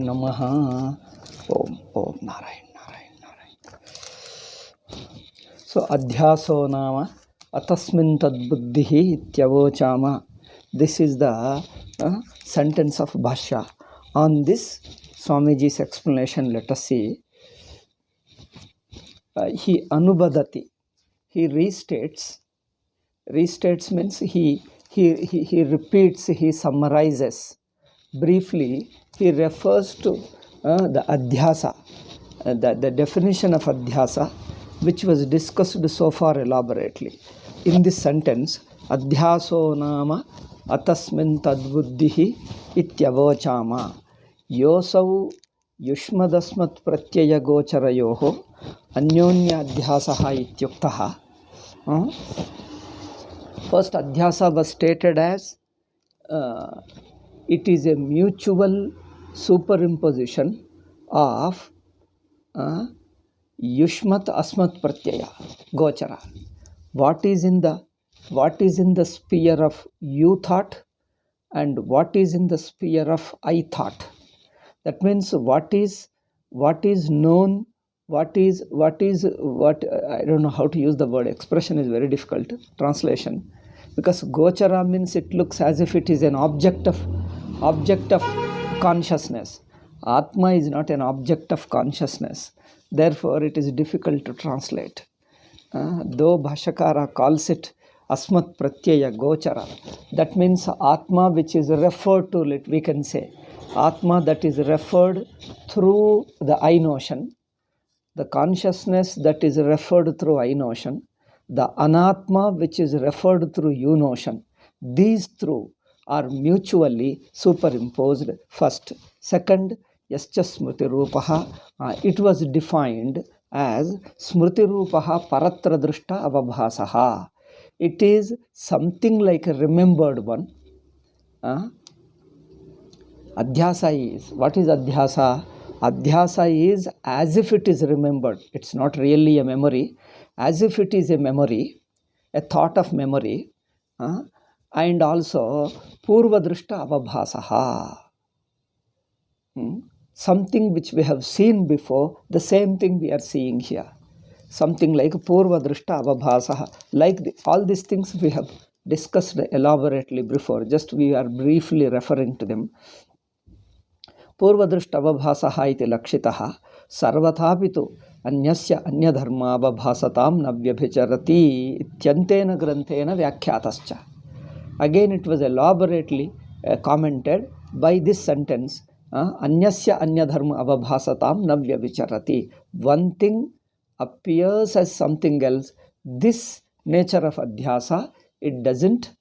ನಮಃ. ಓಂ ಓಂ ನಾರಾಯಣ ನಾರಾಯಣ ನಾರಾಯಣ. ಸೊ ಅಧ್ಯಾಸೋ ನಾಮ ಅತಸ್ಮಿನ್ ತದ್ಬುದ್ಧಿ ಇತ್ಯವೋಚಾಮ. This is the sentence of Bhashya. On this Swamiji's explanation, let us see. He anubadati. He restates. Restates means he repeats, he summarizes. Briefly, he refers to the Adhyasa, the definition of Adhyasa, which was discussed so far elaborately. In this sentence, Adhyaso nama atasmin tadbuddhihi ityavochama. Yosau yushmadasmat pratyaya gocharayoho anyonya adhyasaha ityuktaha. First, Adhyasa was stated as it is a mutual superimposition of yushmat asmat pratyaya gochara. What is in the sphere of you thought and what is in the sphere of I thought. That means what is known, what I don't know how to use the word, expression is very difficult, translation, because gochara means it looks as if it is an object of consciousness. Atma is not an object of consciousness, therefore it is difficult to translate. Though Bhashyakara calls it asmat pratyaya gochara, that means Atma which is referred to, we can say Atma that is referred through the I notion, the consciousness that is referred through I notion, the anatma which is referred through you notion. These three are mutually superimposed. First. Second, yascha smriti rupaha, it was defined as smriti rupaha paratra drushta avabhasaha. It is something like a remembered one. Adhyasa is, what is Adhyasa? Adhyasa is as if it is remembered. It's not really a memory. As if it is a memory, a thought of memory, and also purva drushta avabhasaha. Something which we have seen before, the same thing we are seeing here. Something like purva drushta avabhasaha. Like all these things we have discussed elaborately before, just we are briefly referring to them. Purva drushta avabhasaha iti lakshitaha sarvathapitu अन्यस्य अन्यधर्मावभासतां न व्यभिचरति इत्यन्तेन ग्रन्थेन व्याख्यातश्च. Again it was elaborately commented by this sentence, अन्यस्य अन्यधर्म avabhasatam na vyabhicharati. One thing appears as something else. This nature of Adhyasa, it doesn't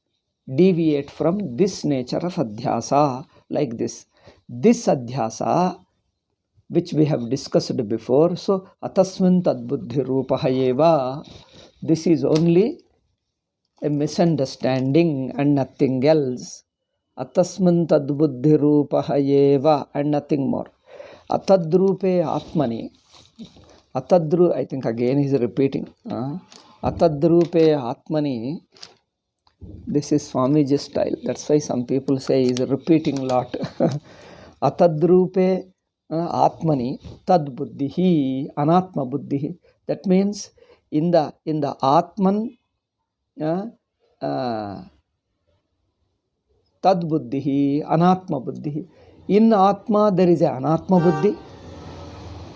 deviate from this nature of Adhyasa like this. This Adhyasa which we have discussed before. So, atasmin tadbuddhi rupaha eva. This is only a misunderstanding and nothing else. Atasmin tadbuddhi rupaha eva and nothing more. Atadrupe atmani. I think again he is repeating. Atadrupe atmani. This is Swamiji's style. That's why some people say he is repeating a lot. Atadrupe atmani tad buddhihi anatma buddhihi. That means in the atman tad buddhihi anatma buddhihi. In atma there is a anatma buddhi,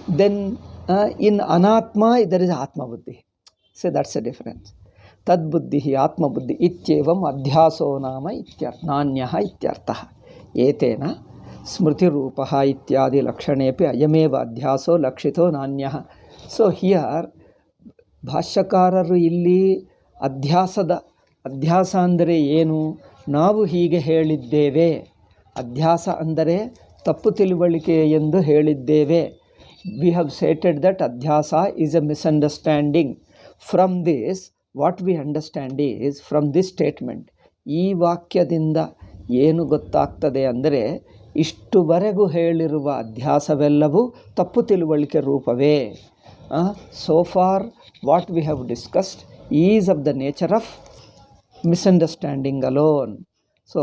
then in anatma there is a atma buddhi. So that's the difference. Tad buddhihi atma buddhi ityevam adhyaso nama nanyaha ityartha. Etena smriti rupaha ityadi lakshanepi ayameva adhyaso lakshito nanyaha. So here ಭಾಷ್ಯಕಾರರು ಇಲ್ಲಿ ಅಧ್ಯಾಸ ಅಂದರೆ ಏನು, ನಾವು ಹೀಗೆ ಹೇಳಿದ್ದೇವೆ, ಅಧ್ಯಾಸ ಅಂದರೆ ತಪ್ಪು ತಿಳುವಳಿಕೆ ಎಂದು ಹೇಳಿದ್ದೇವೆ. We have stated that Adhyasa is a misunderstanding. From this, what we understand is, from this statement, ಈ ವಾಕ್ಯದಿಂದ ಏನು ಗೊತ್ತಾಗ್ತದೆ ಅಂದರೆ, ಇಷ್ಟುವರೆಗೂ ಹೇಳಿರುವ ಅಧ್ಯಾಸವೆಲ್ಲವೂ ತಪ್ಪು ತಿಳುವಳಿಕೆ ರೂಪವೇ. So far what we have discussed is of the nature of misunderstanding alone. So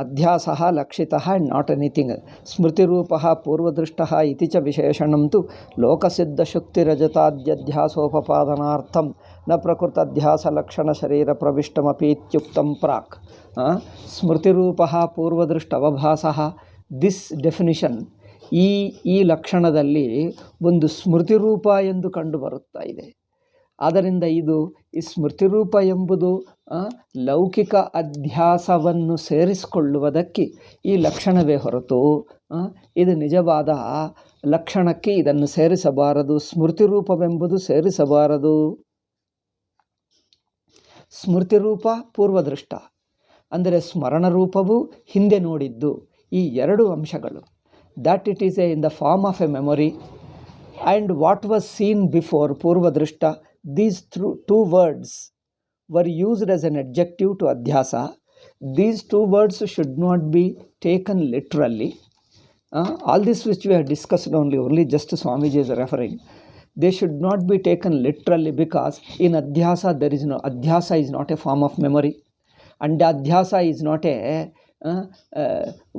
ಅಧ್ಯಾಸ ಲಕ್ಷಿತ ಆ್ಯಂಡ್ ನಾಟ್ ಎನಿಥಿಂಗ್. ಸ್ಮೃತಿರೂಪ ಪೂರ್ವದೃಷ್ಟ ಇತಿ ಚ ವಿಶೇಷಣಂ ತು ಲೋಕಸಿದ್ಧಶುಕ್ತಿರಜತಾದ್ಯಧ್ಯಾಸೋಪಪಾದನಾರ್ಥಂ ನ ಪ್ರಕೃತ ಅಧ್ಯಾಸ ಲಕ್ಷಣ ಶರೀರ ಪ್ರವಿಷ್ಟಮಪಿ ಇತ್ಯುಕ್ತಂ ಪ್ರಾಕ್. ಸ್ಮೃತಿರೂಪ ಪೂರ್ವದೃಷ್ಟ ಅವಭಾಸ, ದಿಸ್ ಡೆಫಿನಿಷನ್ ಈ ಲಕ್ಷಣದಲ್ಲಿ ಒಂದು ಸ್ಮೃತಿರೂಪ ಎಂದು ಕಂಡು ಬರುತ್ತಾ ಇದೆ. ಆದ್ದರಿಂದ ಈ ಸ್ಮೃತಿರೂಪ ಎಂಬುದು ಲೌಕಿಕ ಅಧ್ಯಾಸವನ್ನು ಸೇರಿಸಿಕೊಳ್ಳುವುದಕ್ಕೆ ಈ ಲಕ್ಷಣವೇ ಹೊರತು ಇದು ನಿಜವಾದ ಲಕ್ಷಣಕ್ಕೆ ಇದನ್ನು ಸೇರಿಸಬಾರದು. ಸ್ಮೃತಿರೂಪವೆಂಬುದು ಸೇರಿಸಬಾರದು. ಸ್ಮೃತಿರೂಪ ಪೂರ್ವದೃಷ್ಟ ಅಂದರೆ ಸ್ಮರಣರೂಪವು ಹಿಂದೆ ನೋಡಿದ್ದು, ಈ ಎರಡು ಅಂಶಗಳು. that it is in the form of a memory and what was seen before purvadrishta. These two words were used as an adjective to adhyasa. These two words should not be taken literally. All this which we have discussed only just Swamiji is referring. They should not be taken literally, because in adhyasa there is no, adhyasa is not a form of memory, and adhyasa is not a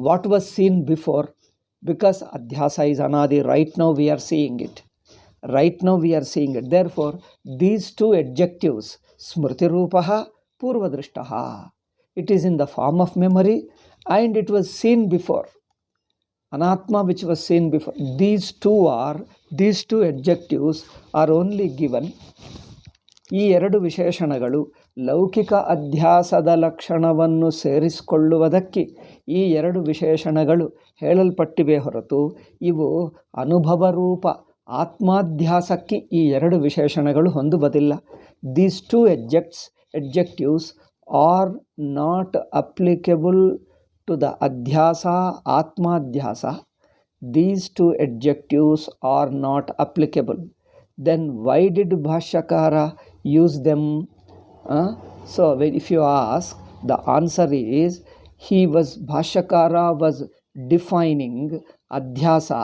what was seen before, because adhyasa is anadi. Right now we are seeing it. Therefore these two adjectives, smriti rupaha purvadrishtaha, it is in the form of memory and it was seen before. Anatma, which was seen before. These two adjectives are only given. ಈ ಎರಡು ವಿಶೇಷಣಗಳು ಲೌಕಿಕ ಅಧ್ಯಾಸದ ಲಕ್ಷಣವನ್ನು ಸೇರಿಸಿಕೊಳ್ಳುವುದಕ್ಕೆ ಈ ಎರಡು ವಿಶೇಷಣಗಳು ಹೇಳಲ್ಪಟ್ಟಿವೆ ಹೊರತು ಇವು ಅನುಭವರೂಪ ಆತ್ಮಾಧ್ಯಾಸಕ್ಕೆ ಈ ಎರಡು ವಿಶೇಷಣಗಳು ಹೊಂದುವುದಿಲ್ಲ. These two adjectives are not applicable to the adhyasa atmadhyasa. These two adjectives are not applicable. Then why did Bhashyakara use them? So if you ask, the answer is Bhashyakara was defining adhyasa,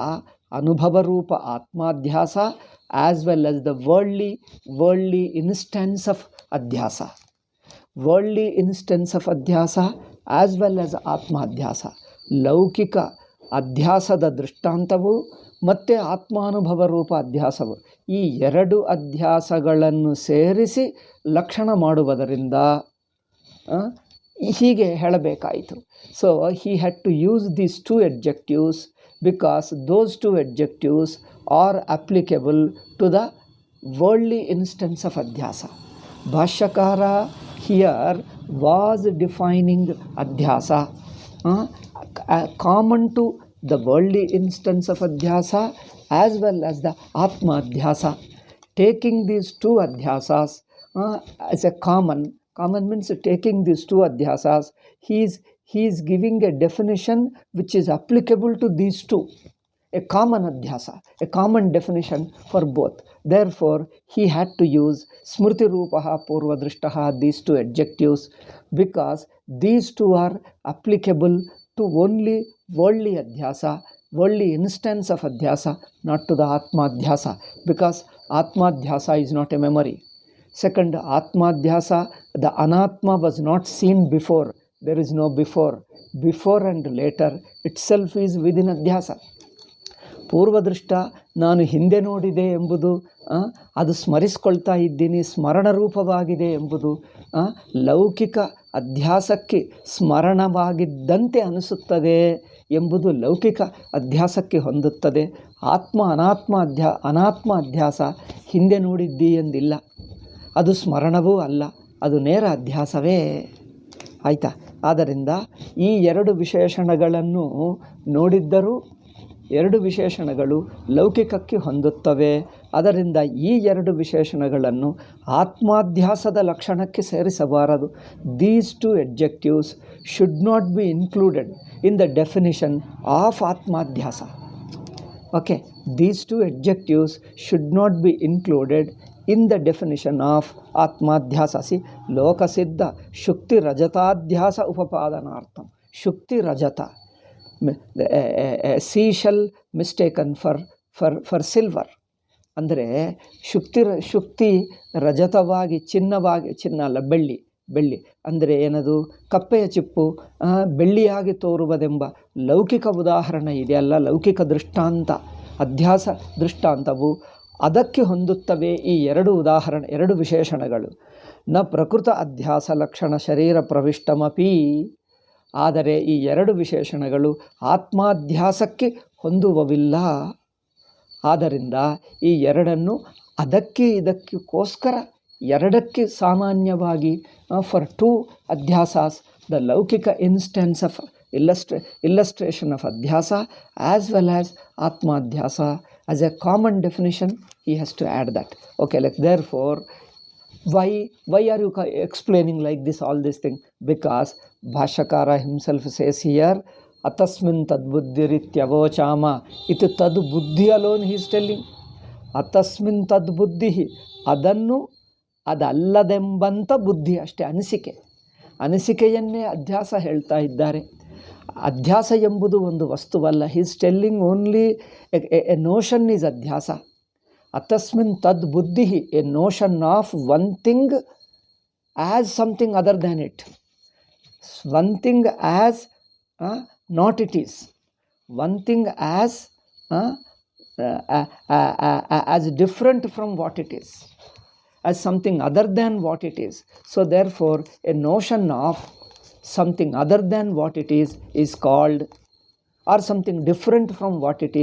anubhavarupa atmadhyasa, as well as the worldly instance of adhyasa. Worldly instance of adhyasa as well as atmadhyasa. ಲೌಕಿಕ ಅಧ್ಯಾಸದ ದೃಷ್ಟಾಂತವು ಮತ್ತು ಆತ್ಮಾನುಭವ ರೂಪ ಅಧ್ಯಾಸವು, ಈ ಎರಡು ಅಧ್ಯಾಸಗಳನ್ನು ಸೇರಿಸಿ ಲಕ್ಷಣ ಮಾಡುವುದರಿಂದ ಹೀಗೆ ಹೇಳಬೇಕಾಯಿತು. So he had to use these two adjectives because those two adjectives are applicable to the worldly instance of adhyasa. Bhashyakara here was defining adhyasa common to the worldly instance of adhyasa as well as the atma adhyasa. Taking these two adhyasas as a common means taking these two adhyasas, he is giving a definition which is applicable to these two, a common adhyasa, a common definition for both. Therefore he had to use smriti rupaha purvadrishtaha, these two adjectives, because these two are applicable to only worldly adhyasa, worldly instance of adhyasa, not to the atmadhyasa, because atmadhyasa is not a memory. Second, atmadhyasa, the anatma was not seen before. There is no before and later itself is within adhyasa. ಪೂರ್ವದೃಷ್ಟ, ನಾನು ಹಿಂದೆ ನೋಡಿದೆ ಎಂಬುದು, ಅದು ಸ್ಮರಿಸ್ಕೊಳ್ತಾ ಇದ್ದೀನಿ, ಸ್ಮರಣ ರೂಪವಾಗಿದೆ ಎಂಬುದು ಲೌಕಿಕ ಅಧ್ಯಾಸಕ್ಕೆ ಸ್ಮರಣವಾಗಿದ್ದಂತೆ ಅನಿಸುತ್ತದೆ ಎಂಬುದು ಲೌಕಿಕ ಅಧ್ಯಾಸಕ್ಕೆ ಹೊಂದುತ್ತದೆ. ಅನಾತ್ಮ ಅಧ್ಯಾಸ ಹಿಂದೆ ನೋಡಿದ್ದಿ ಎಂದಿಲ್ಲ, ಅದು ಸ್ಮರಣವೂ ಅಲ್ಲ, ಅದು ನೇರ ಅಧ್ಯಾಸವೇ. ಆಯಿತಾ? ಆದ್ದರಿಂದ ಈ ಎರಡು ವಿಶೇಷಣಗಳನ್ನು ನೋಡಿದ್ದರೂ ಎರಡು ವಿಶೇಷಣಗಳು ಲೌಕಿಕಕ್ಕೆ ಹೊಂದುತ್ತವೆ. ಅದರಿಂದ ಈ ಎರಡು ವಿಶೇಷಣಗಳನ್ನು ಆತ್ಮಾಧ್ಯಾಸದ ಲಕ್ಷಣಕ್ಕೆ ಸೇರಿಸಬಾರದು. These two adjectives should not be included in the definition of atmadhyasa. Okay, these two adjectives should not be included in the definition of atmadhyasa. See, lokasiddha shukti rajatadhyasa upapadanartham. Shukti rajata, a seashell mistaken for silver. ಅಂದರೆ ಶುಕ್ತಿ ರಜತವಾಗಿ ಚಿನ್ನ ಅಲ್ಲ, ಬೆಳ್ಳಿ, ಬೆಳ್ಳಿ ಅಂದರೆ ಏನದು? ಕಪ್ಪೆಯ ಚಿಪ್ಪು ಬೆಳ್ಳಿಯಾಗಿ ತೋರುವುದೆಂಬ ಲೌಕಿಕ ಉದಾಹರಣೆ ಇದೆಯಲ್ಲ, ಲೌಕಿಕ ದೃಷ್ಟಾಂತ, ಅಧ್ಯಾಸ ದೃಷ್ಟಾಂತವು ಅದಕ್ಕೆ ಹೊಂದುತ್ತವೆ ಈ ಎರಡು ಉದಾಹರಣೆ, ಎರಡು ವಿಶೇಷಣಗಳು. ನ ಪ್ರಕೃತ ಅಧ್ಯಾಸ ಲಕ್ಷಣ ಶರೀರ ಪ್ರವಿಷ್ಟಮಪಿ. ಆದರೆ ಈ ಎರಡು ವಿಶೇಷಣಗಳು ಆತ್ಮಾಧ್ಯಾಸಕ್ಕೆ ಹೊಂದುವವಿಲ್ಲ. ಆದ್ದರಿಂದ ಈ ಎರಡನ್ನು ಅದಕ್ಕೆ ಇದಕ್ಕೋಸ್ಕರ ಎರಡಕ್ಕೆ ಸಾಮಾನ್ಯವಾಗಿ ಫಾರ್ ಟು ಅಧ್ಯಾಸಾಸ್, ದ ಲೌಕಿಕ instance of illustration of Adhyasa as well as Atmadhyasa, as a common definition he has to add that. Okay, like therefore why are you explaining like this, all this thing? Because Bhashyakara himself says here, atasmin tadbuddhirityavochama. Itu tad buddhi alone he is telling. Atasmin tadbuddhi, adannu ಅದಲ್ಲದೆಂಬಂಥ ಬುದ್ಧಿ, ಅಷ್ಟೇ. ಅನಿಸಿಕೆಯನ್ನೇ ಅಧ್ಯಾಸ ಹೇಳ್ತಾ ಇದ್ದಾರೆ. ಅಧ್ಯಾಸ ಎಂಬುದು ಒಂದು ವಸ್ತುವಲ್ಲ. He is telling only a notion is ಅಧ್ಯಾಸ. ಅತಸ್ಮಿನ್ ತದ್ ಬುದ್ಧಿ, a notion of one thing as something other than it, one thing as not it is, one thing as different from what it is, as something other than what it is. So therefore a notion of something other than what it is called, or something different from what it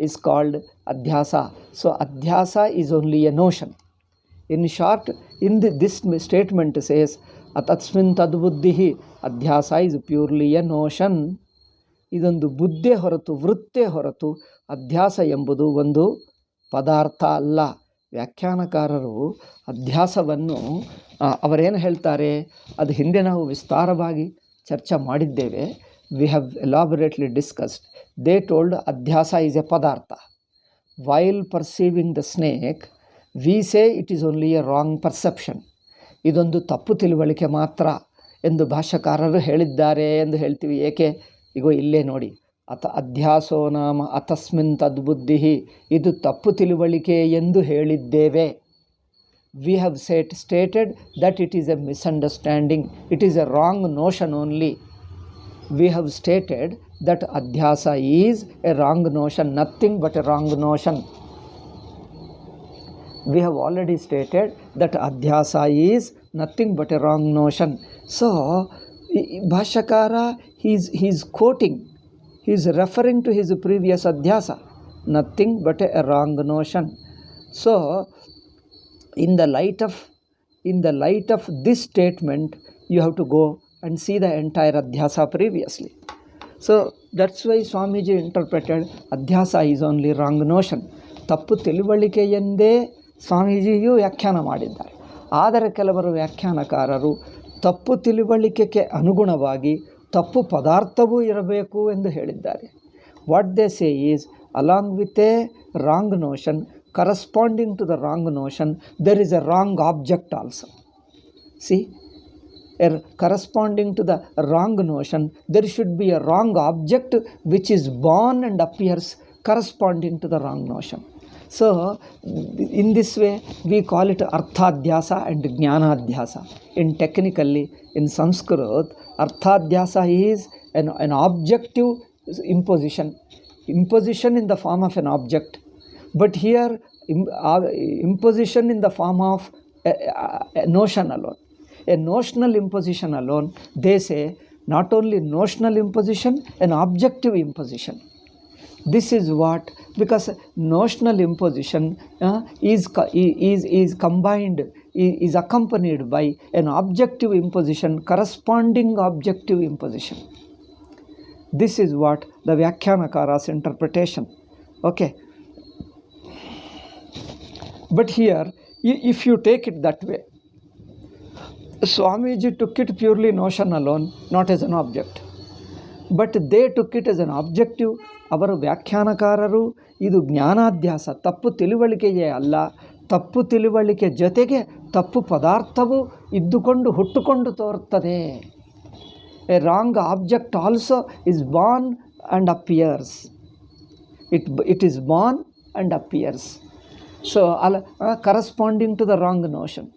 is called adhyasa. So adhyasa is only a notion. In short, in this statement says atatsmin tadbuddhi, adhyasa is purely a notion. ಇದೊಂದು ಬುದ್ಧಿ ಹೊರತು, ವೃತ್ತೇ ಹೊರತು ಅಧ್ಯಾಸ ಎಂಬುದು ಒಂದು ಪದಾರ್ಥ ಅಲ್ಲ. ವ್ಯಾಖ್ಯಾನಕಾರರು ಅಧ್ಯಾಸವನ್ನು ಅವರೇನು ಹೇಳ್ತಾರೆ, ಅದು ಹಿಂದೆ ನಾವು ವಿಸ್ತಾರವಾಗಿ ಚರ್ಚೆ ಮಾಡಿದ್ದೇವೆ. We have elaborately discussed. They told ಅಧ್ಯಾಸ ಈಸ್ ಎ ಪದಾರ್ಥ. While perceiving the snake we say it is only a wrong perception. ಇದೊಂದು ತಪ್ಪು ತಿಳುವಳಿಕೆ ಮಾತ್ರ ಎಂದು ಭಾಷ್ಯಕಾರರು ಹೇಳಿದ್ದಾರೆ ಎಂದು ಹೇಳ್ತೀವಿ. ಏಕೆ? ಈಗ ಇಲ್ಲೇ ನೋಡಿ, ಅಧ್ಯಾಸೋ ನಾಮ ಅತಸ್ಮಿನ್ ತದ್ಬುದ್ಧಿ, ಇದು ತಪ್ಪು ತಿಳುವಳಿಕೆ ಎಂದು ಹೇಳಿದ್ದೇವೆ. We have stated that it is a misunderstanding, it is a wrong notion only. We have stated that ಅಧ್ಯಾಸ is a wrong notion, nothing but a wrong notion. We have already stated that Adhyasa is nothing but a wrong notion. So, Bhashyakara, he is quoting, he is referring to his previous Adhyasa, nothing but a wrong notion. So, in the light of this statement, you have to go and see the entire Adhyasa previously. So, that's why Swamiji interpreted Adhyasa is only wrong notion. ತಪ್ಪು ತಿಳುವಳಿಕೆ ಎಂದೇ ಸ್ವಾಮೀಜಿಯು ವ್ಯಾಖ್ಯಾನ ಮಾಡಿದ್ದಾರೆ. ಆದರೆ ಕೆಲವರು ವ್ಯಾಖ್ಯಾನಕಾರರು ತಪ್ಪು ತಿಳುವಳಿಕೆಗೆ ಅನುಗುಣವಾಗಿ ತಪ್ಪು ಪದಾರ್ಥವೂ ಇರಬೇಕು ಎಂದು ಹೇಳಿದ್ದಾರೆ. What they say is, along with a wrong notion, corresponding to the wrong notion, there is a wrong object also. See, corresponding to the wrong notion, there should be a wrong object which is born and appears corresponding to the wrong notion. So, in this way, we call it Arthadhyasa and Jnanadhyasa. Technically, in Sanskrit, Arthadhyasa is an objective imposition in the form of an object. But here, imposition in the form of a notion alone. A notional imposition alone, they say, not only notional imposition, an objective imposition. This is what, because notional imposition is combined, is accompanied by an objective imposition, corresponding objective imposition. This is what the Vyakhyanakara's interpretation. Okay. But here, if you take it that way, Swamiji took it purely notion alone, not as an object. But they took it as an objective. ಅವರು ವ್ಯಾಖ್ಯಾನಕಾರರು ಇದು ಜ್ಞಾನಾಧ್ಯಾಸ, ತಪ್ಪು ತಿಳುವಳಿಕೆಯೇ ಅಲ್ಲ, ತಪ್ಪು ತಿಳುವಳಿಕೆ ಜೊತೆಗೆ ತಪ್ಪು ಪದಾರ್ಥವು ಇದ್ದುಕೊಂಡು ಹುಟ್ಟುಕೊಂಡು ತೋರುತ್ತದೆ. A wrong object also is born and appears. It is born and appears. So corresponding to the wrong notion.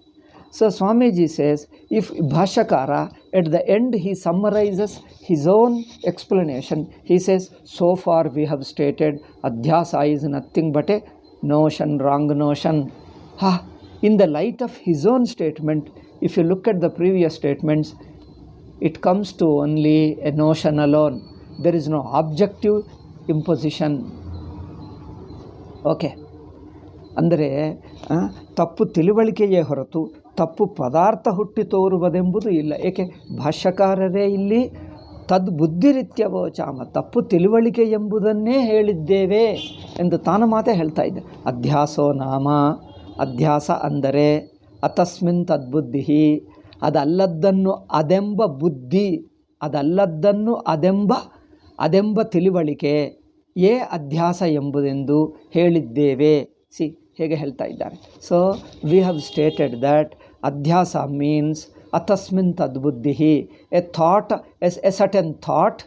So Swamiji says, if Bhashyakara, at the end he summarizes his own explanation. He says, so far we have stated Adhyasa is nothing but a notion, wrong notion. In the light of his own statement, if you look at the previous statements, it comes to only a notion alone. There is no objective imposition. Okay, ಅಂದರೆ ತಪ್ಪು ತಿಳುವಳಿಕೆಯೇ ಹೊರತು ತಪ್ಪು ಪದಾರ್ಥ ಹುಟ್ಟಿ ತೋರುವುದೆಂಬುದು ಇಲ್ಲ. ಏಕೆ? ಭಾಷ್ಯಕಾರರೇ ಇಲ್ಲಿ ತದ್ಬುದ್ಧಿರಿತ್ಯವೋಚಾಮ, ತಪ್ಪು ತಿಳುವಳಿಕೆ ಎಂಬುದನ್ನೇ ಹೇಳಿದ್ದೇವೆ ಎಂದು ತಾನು ಮಾತೇ ಹೇಳ್ತಾ ಇದ್ದೆ. ಅಧ್ಯಾಸೋ ನಾಮ, ಅಧ್ಯಾಸ ಅಂದರೆ ಅತಸ್ಮಿನ್ ತದ್ಬುದ್ಧಿ, ಅದಲ್ಲದ್ದನ್ನು ಅದೆಂಬ ಬುದ್ಧಿ, ಅದಲ್ಲದ್ದನ್ನು ಅದೆಂಬ ತಿಳುವಳಿಕೆ ಅಧ್ಯಾಸ ಎಂಬುದೆಂದು ಹೇಳಿದ್ದೇವೆ. ಸಿ ಹೇಗೆ ಹೇಳ್ತಾ ಇದ್ದಾರೆ. So we have stated that ಅಧ್ಯಾಸ ಮೀನ್ಸ್ ಅತಸ್ಮಿನ್ ತದ್ಬುದ್ಧಿ, a thought, a certain thought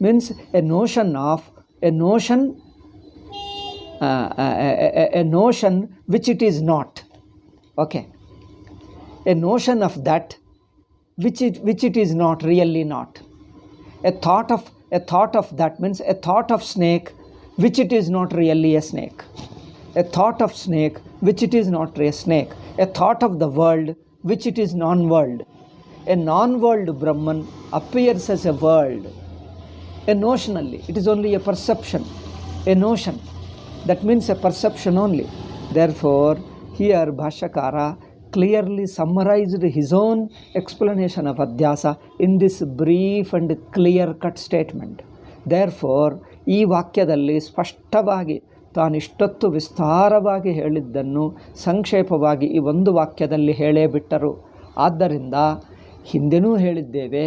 means a notion of a notion which it is not. Okay, a notion of that which it is not, really not. A thought of that means a thought of snake which it is not really a snake. A thought of snake which it is not a snake. A thought of the world which it is non-world. A non-world Brahman appears as a world. A notionally, it is only a perception, a notion. That means a perception only. Therefore, here Bhashyakara clearly summarized his own explanation of Adhyasa in this brief and clear-cut statement. Therefore, ಈ ವಾಕ್ಯದಲ್ಲಿ ಸ್ಪಷ್ಟವಾಗಿ ತಾನಿಷ್ಟೊತ್ತು ವಿಸ್ತಾರವಾಗಿ ಹೇಳಿದ್ದನ್ನು ಸಂಕ್ಷೇಪವಾಗಿ ಈ ಒಂದು ವಾಕ್ಯದಲ್ಲಿ ಹೇಳೇ ಬಿಟ್ಟರು. ಆದ್ದರಿಂದ ಹಿಂದೆನೂ ಹೇಳಿದ್ದೇವೆ,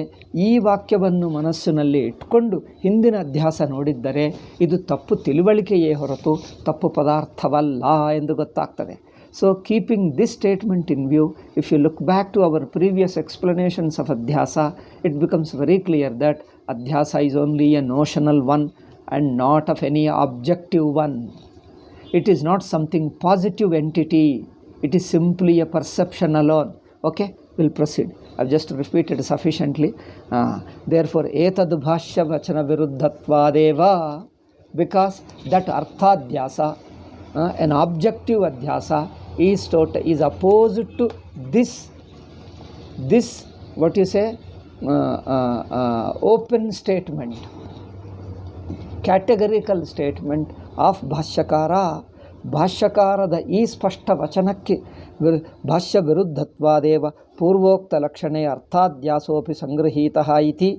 ಈ ವಾಕ್ಯವನ್ನು ಮನಸ್ಸಿನಲ್ಲಿ ಇಟ್ಕೊಂಡು ಹಿಂದಿನ ಅಧ್ಯಾಸ ನೋಡಿದ್ದರೆ ಇದು ತಪ್ಪು ತಿಳುವಳಿಕೆಯೇ ಹೊರತು ತಪ್ಪು ಪದಾರ್ಥವಲ್ಲ ಎಂದು ಗೊತ್ತಾಗ್ತದೆ. So keeping this statement in view, if you look back to our previous explanations of Adhyasa, it becomes very clear that Adhyasa is only a notional one and not of any objective one. It is not something positive entity. It is simply a perception alone. Okay, we'll proceed. I've just repeated sufficiently. Therefore, etad bhashya vachana viruddhatvadeva, because that arthadhyasa, an objective adhyasa, is opposed to this what you say, open statement, categorical statement of ಭಾಷ್ಯಕಾರ. ಭಾಷ್ಯಕಾರದ ಈ ಸ್ಪಷ್ಟ ವಚನಕ್ಕೆ ಭಾಷ್ಯ ವಿರುದ್ಧತ್ವಾದೇವ ಪೂರ್ವೋಕ್ತ ಲಕ್ಷಣೆ ಅರ್ಥಾಧ್ಯಾಸೋಪಿ ಸಂಗೃಹೀತಃ ಇತಿ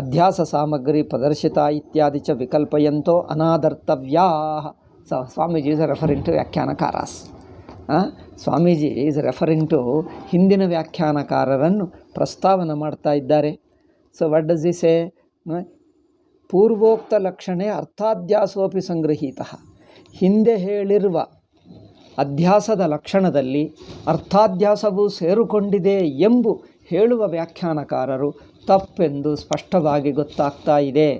ಅಧ್ಯಾಸ ಸಾಮಗ್ರಿ ಪ್ರದರ್ಶಿತ ಇತ್ಯಾದಿ ಚ ವಿಕಲ್ಪಯಂತೋ ಅನಾದರ್ತವ್ಯಾಃ. So Swamiji is referring to ವ್ಯಾಖ್ಯಾನಕಾರಾಸ್. ಸ್ವಾಮೀಜಿ ಈಸ್ ರೆಫರಿಂಗ್ ಟು ಹಿಂದಿನ ವ್ಯಾಖ್ಯಾನಕಾರರನ್ನು ಪ್ರಸ್ತಾವನೆ ಮಾಡ್ತಾ ಇದ್ದಾರೆ. ಸೊ ವಾಟ್ ಡಸ್ ಈ ಸೇ? ಪೂರ್ವೋಕ್ತ ಲಕ್ಷಣೆ ಅರ್ಥಾಧ್ಯಾಸೋಪಿ ಸಂಗೃಹೀತ. ಹಿಂದೆ ಹೇಳಿರುವ ಅಧ್ಯಾಸದ ಲಕ್ಷಣದಲ್ಲಿ ಅರ್ಥಾಧ್ಯಾಸವು ಸೇರಿಕೊಂಡಿದೆ ಎಂಬು ಹೇಳುವ ವ್ಯಾಖ್ಯಾನಕಾರರು ತಪ್ಪೆಂದು ಸ್ಪಷ್ಟವಾಗಿ ಗೊತ್ತಾಗ್ತಾ ಇದೆ.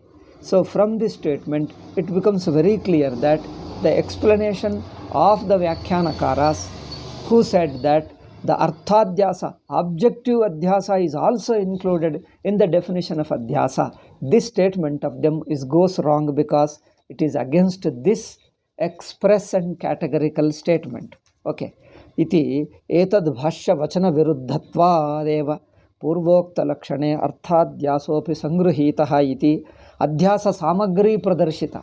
So from this statement it becomes very clear that the explanation of the Vyakhyanakaras who said that the Arthadhyasa, objective Adhyasa, is also included in the definition of Adhyasa. This statement of them goes wrong because it is against this express and categorical statement. Okay. Iti etad bhashya vachana viruddhatvadeva purvokta lakshane arthadhyasopi sangruhitaha iti adhyasa samagri pradarshita.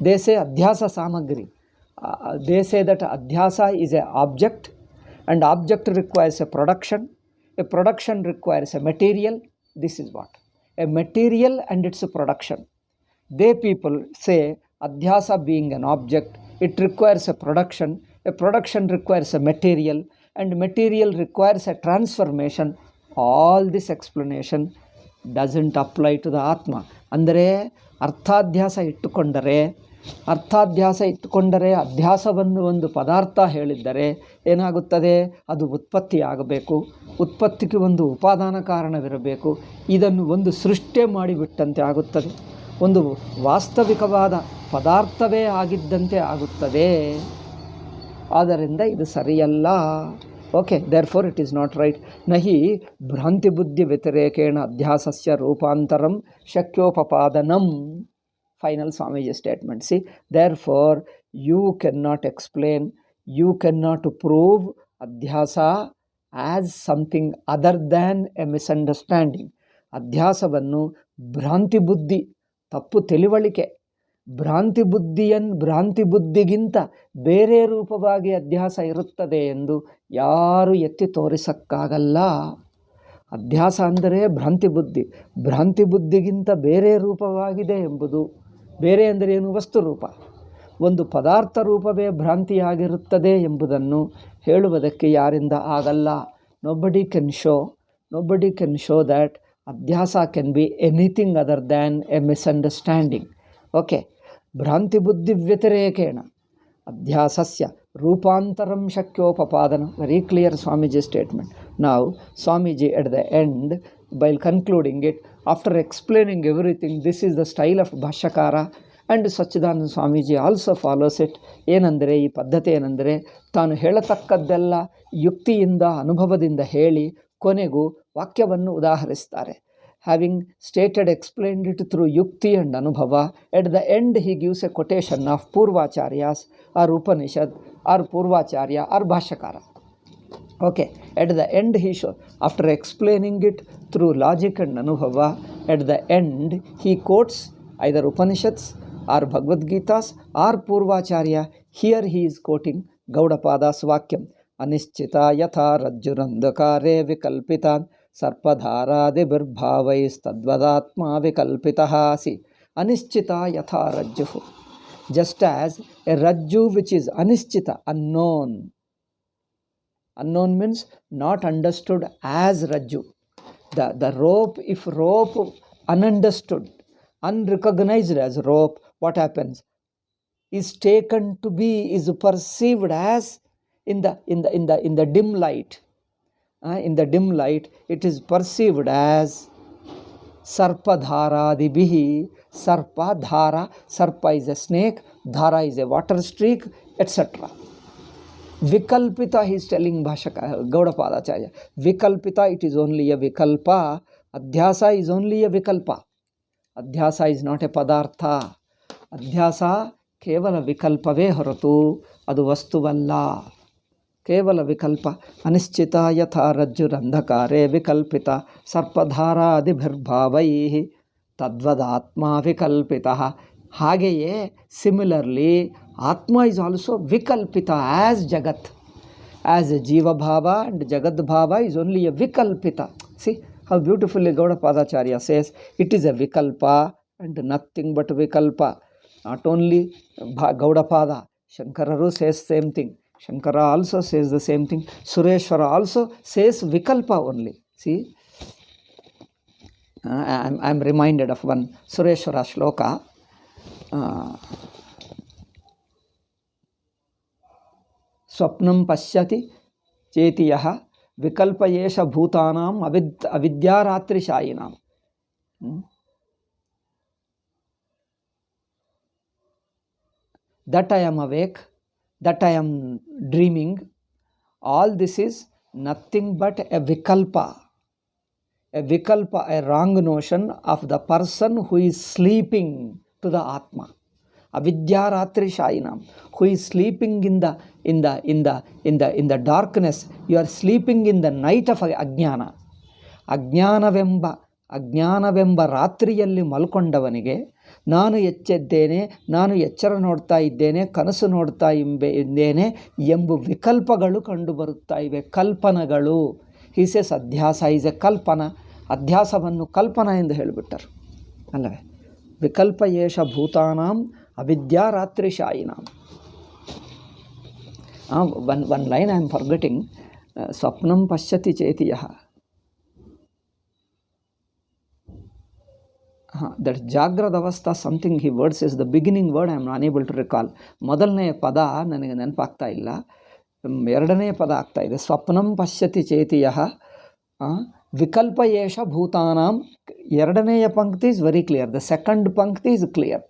They say Adhyasa Samagri. They say that Adhyasa is an object, and object requires a production. A production requires a material. This is what? A material and its a production. They people say Adhyasa being an object, it requires a production. A production requires a material, and material requires a transformation. All this explanation doesn't apply to the Atma. ಅಂದರೆ ಅರ್ಥಾಧ್ಯಾಸ ಇಟ್ಟುಕೊಂಡರೆ ಅಧ್ಯಾಸವನ್ನು ಒಂದು ಪದಾರ್ಥ ಹೇಳಿದ್ದರೆ ಏನಾಗುತ್ತದೆ? ಅದು ಉತ್ಪತ್ತಿಯಾಗಬೇಕು. ಉತ್ಪತ್ತಿಗೆ ಒಂದು ಉಪಾದಾನ ಕಾರಣವಿರಬೇಕು. ಇದನ್ನು ಒಂದು ಸೃಷ್ಟಿ ಮಾಡಿಬಿಟ್ಟಂತೆ ಆಗುತ್ತದೆ. ಒಂದು ವಾಸ್ತವಿಕವಾದ ಪದಾರ್ಥವೇ ಆಗಿದ್ದಂತೆ ಆಗುತ್ತದೆ. ಆದ್ದರಿಂದ ಇದು ಸರಿಯಲ್ಲ. Okay, therefore it is not right. Nahi bhranti buddhi vyatirekena adhyasasya rupantaram shakyopapadanam. Final Swamiji statement. See, therefore you cannot explain, you cannot prove adhyasa as something other than a misunderstanding. ಅಧ್ಯಾಸವನ್ನು ಭ್ರಾಂತಿ ಬುದ್ಧಿ, ತಪ್ಪು ತಿಳಿವಳಿಕೆ, ಭ್ರಾಂತಿ ಬುದ್ಧಿಗಿಂತ ಬೇರೆ ರೂಪವಾಗಿ ಅಧ್ಯಾಸ ಇರುತ್ತದೆ ಎಂದು ಯಾರು ಎತ್ತಿ ತೋರಿಸಕ್ಕಾಗಲ್ಲ. ಅಧ್ಯಾಸ ಅಂದರೆ ಭ್ರಾಂತಿ ಬುದ್ಧಿಗಿಂತ ಬೇರೆ ರೂಪವಾಗಿದೆ ಎಂಬುದು. ಬೇರೆ ಅಂದರೆ ಏನು? ವಸ್ತು ರೂಪ. ಒಂದು ಪದಾರ್ಥ ರೂಪವೇ ಭ್ರಾಂತಿಯಾಗಿರುತ್ತದೆ ಎಂಬುದನ್ನು ಹೇಳುವುದಕ್ಕೆ ಯಾರಿಂದ ಆಗಲ್ಲ. ನೊಬಡಿ ಕ್ಯಾನ್ ಶೋ ದ್ಯಾಟ್ ಅಧ್ಯಾಸ can be anything other than a misunderstanding. Okay, ಭ್ರಾಂತಿ ಬುದ್ಧಿ ವ್ಯತಿರೇಕೇಣ ಅಧ್ಯಾಸಸ್ಯ ರೂಪಾಂತರಂ ಶಕ್ಯೋಪಪಾದನ. Very clear Swamiji statement. Now Swamiji at the end, while concluding it, after explaining everything, this is the style of Bhashyakara and Sachidananda Swamiji also follows it. ಏನಂದರೆ ಈ ಪದ್ಧತಿ ಏನಂದರೆ, ತಾನು ಹೇಳತಕ್ಕದ್ದೆಲ್ಲ ಯುಕ್ತಿಯಿಂದ ಅನುಭವದಿಂದ ಹೇಳಿ ಕೊನೆಗೂ ವಾಕ್ಯವನ್ನು ಉದಾಹರಿಸ್ತಾರೆ. Having explained it through yukti and anubhava, at the end he gives a quotation of Purvacharyas or Upanishad or Purvacharya or Bhashyakara. Okay, at the end he shows, after explaining it through logic and anubhava, at the end he quotes either Upanishads or Bhagavad Gitas or Purvacharya. Here he is quoting Gaudapada's Vakyam. Anischita yatha rajjurandakare vikalpitan ಸರ್ಪಧಾರಾದಿರ್ಭಾವೈಸ್ತದ್ವದಾತ್ಮ ವಿಕಲ್ಪಿತಃ. See, ಅನಿಶ್ಚಿತ ಯಥಾ ರಜ್ಜು. Just as a rajju which is anischita, unknown means not understood as rajju. The rope, if rope ununderstood, unrecognized as rope, what happens? Is taken to be, is perceived as in the dim light. In the dim light, it is perceived as sarpadharadibihi. Sarpa, dhara, sarpa is a snake, dhara is a water streak, etc. Vikalpita, he is telling Gaudapadacharya. Vikalpita, it is only a vikalpa. Adhyasa is only a vikalpa. Adhyasa is not a padartha. Adhyasa kevala vikalpave horatu, adu vastuvalla. ಕೇವಲ ವಿಕಲ್ಪ. ಅನಿಶ್ಚಿತ ಯಥಾ ರಜ್ಜುರಂಧಕಾರೇ ವಿಕಲ್ಪಿತ ಸರ್ಪಧಾರಾದಿಭಿರ್ಭಾವೈ ತದ್ವದಾತ್ಮ ವಿಕಲ್ಪಿತ. ಹಾಗೆಯೇ similarly ಆತ್ಮ is also ವಿಕಲ್ಪಿತ as ಜಗತ್. As a ಜೀವಭಾವ and ಜಗದ್ಭಾವ is only a ವಿಕಲ್ಪಿತ. See how beautifully Gaudapadacharya says it is a ವಿಕಲ್ಪ ಅಂಡ್ ನಥಿಂಗ್ ಬಟ್ ವಿಕಲ್ಪ. ನಾಟ್ ಓನ್ಲಿ ಗೌಡಪಾದ, ಶಂಕರರು says same thing. Shankara also says the same thing. Sureshwara also says vikalpa only. See, I am reminded of one Sureshwara shloka. Swapnam pashyati chetiyah vikalpayesha bhutanam avidyaratrishayinam. That I am awake, that I am dreaming, all this is nothing but a vikalpa, a wrong notion of the person who is sleeping to the Atma. Avidya ratri shayinam, who is sleeping in the darkness. You are sleeping in the night of ಅಜ್ಞಾನ. ಅಜ್ಞಾನವೆಂಬ ರಾತ್ರಿಯಲ್ಲಿ ಮಲ್ಕೊಂಡವನಿಗೆ ನಾನು ಎಚ್ಚೆದ್ದೇನೆ, ನಾನು ಎಚ್ಚರ ನೋಡ್ತಾ ಇದ್ದೇನೆ, ಕನಸು ನೋಡ್ತಾ ಇದ್ದೇನೆ ಎಂಬ ವಿಕಲ್ಪಗಳು ಕಂಡುಬರುತ್ತಾ ಇವೆ, ಕಲ್ಪನಗಳು. ಹೀಸೆಸ್ ಅಧ್ಯಾಸ ಈಸ್ ಎ ಕಲ್ಪನಾ. ಅಧ್ಯಾಸವನ್ನು ಕಲ್ಪನಾ ಎಂದು ಹೇಳಿಬಿಟ್ಟರು ಅಲ್ಲವೇ. ವಿಕಲ್ಪ ಯೇಷ ಭೂತಾನಾಂ ಅವಿದ್ಯಾ ರಾತ್ರಿ ಶಾಯಿನಾಂ. One line I am forgetting. ಸ್ವಪ್ನಂ ಪಶ್ಯತಿ ಚೇತಿಯಃ. That ಜಾಗ್ರದ ಅವಸ್ಥಾ something he words is the beginning word I am unable to recall. ಮೊದಲನೆಯ ಪದ ನನಗೆ ನೆನಪಾಗ್ತಾ ಇಲ್ಲ, ಎರಡನೆಯ ಪದ ಆಗ್ತಾ ಇದೆ. ಸ್ವಪ್ನಂ ಪಶ್ಯತಿ ಚೇತಿಯಃ ವಿಕಲ್ಪ ಯೇಷ ಭೂತಾನಾಂ. ಎರಡನೆಯ ಪಂಕ್ತಿ is very clear, the second ಪಂಕ್ತಿ ಇಸ್ ಕ್ಲಿಯರ್.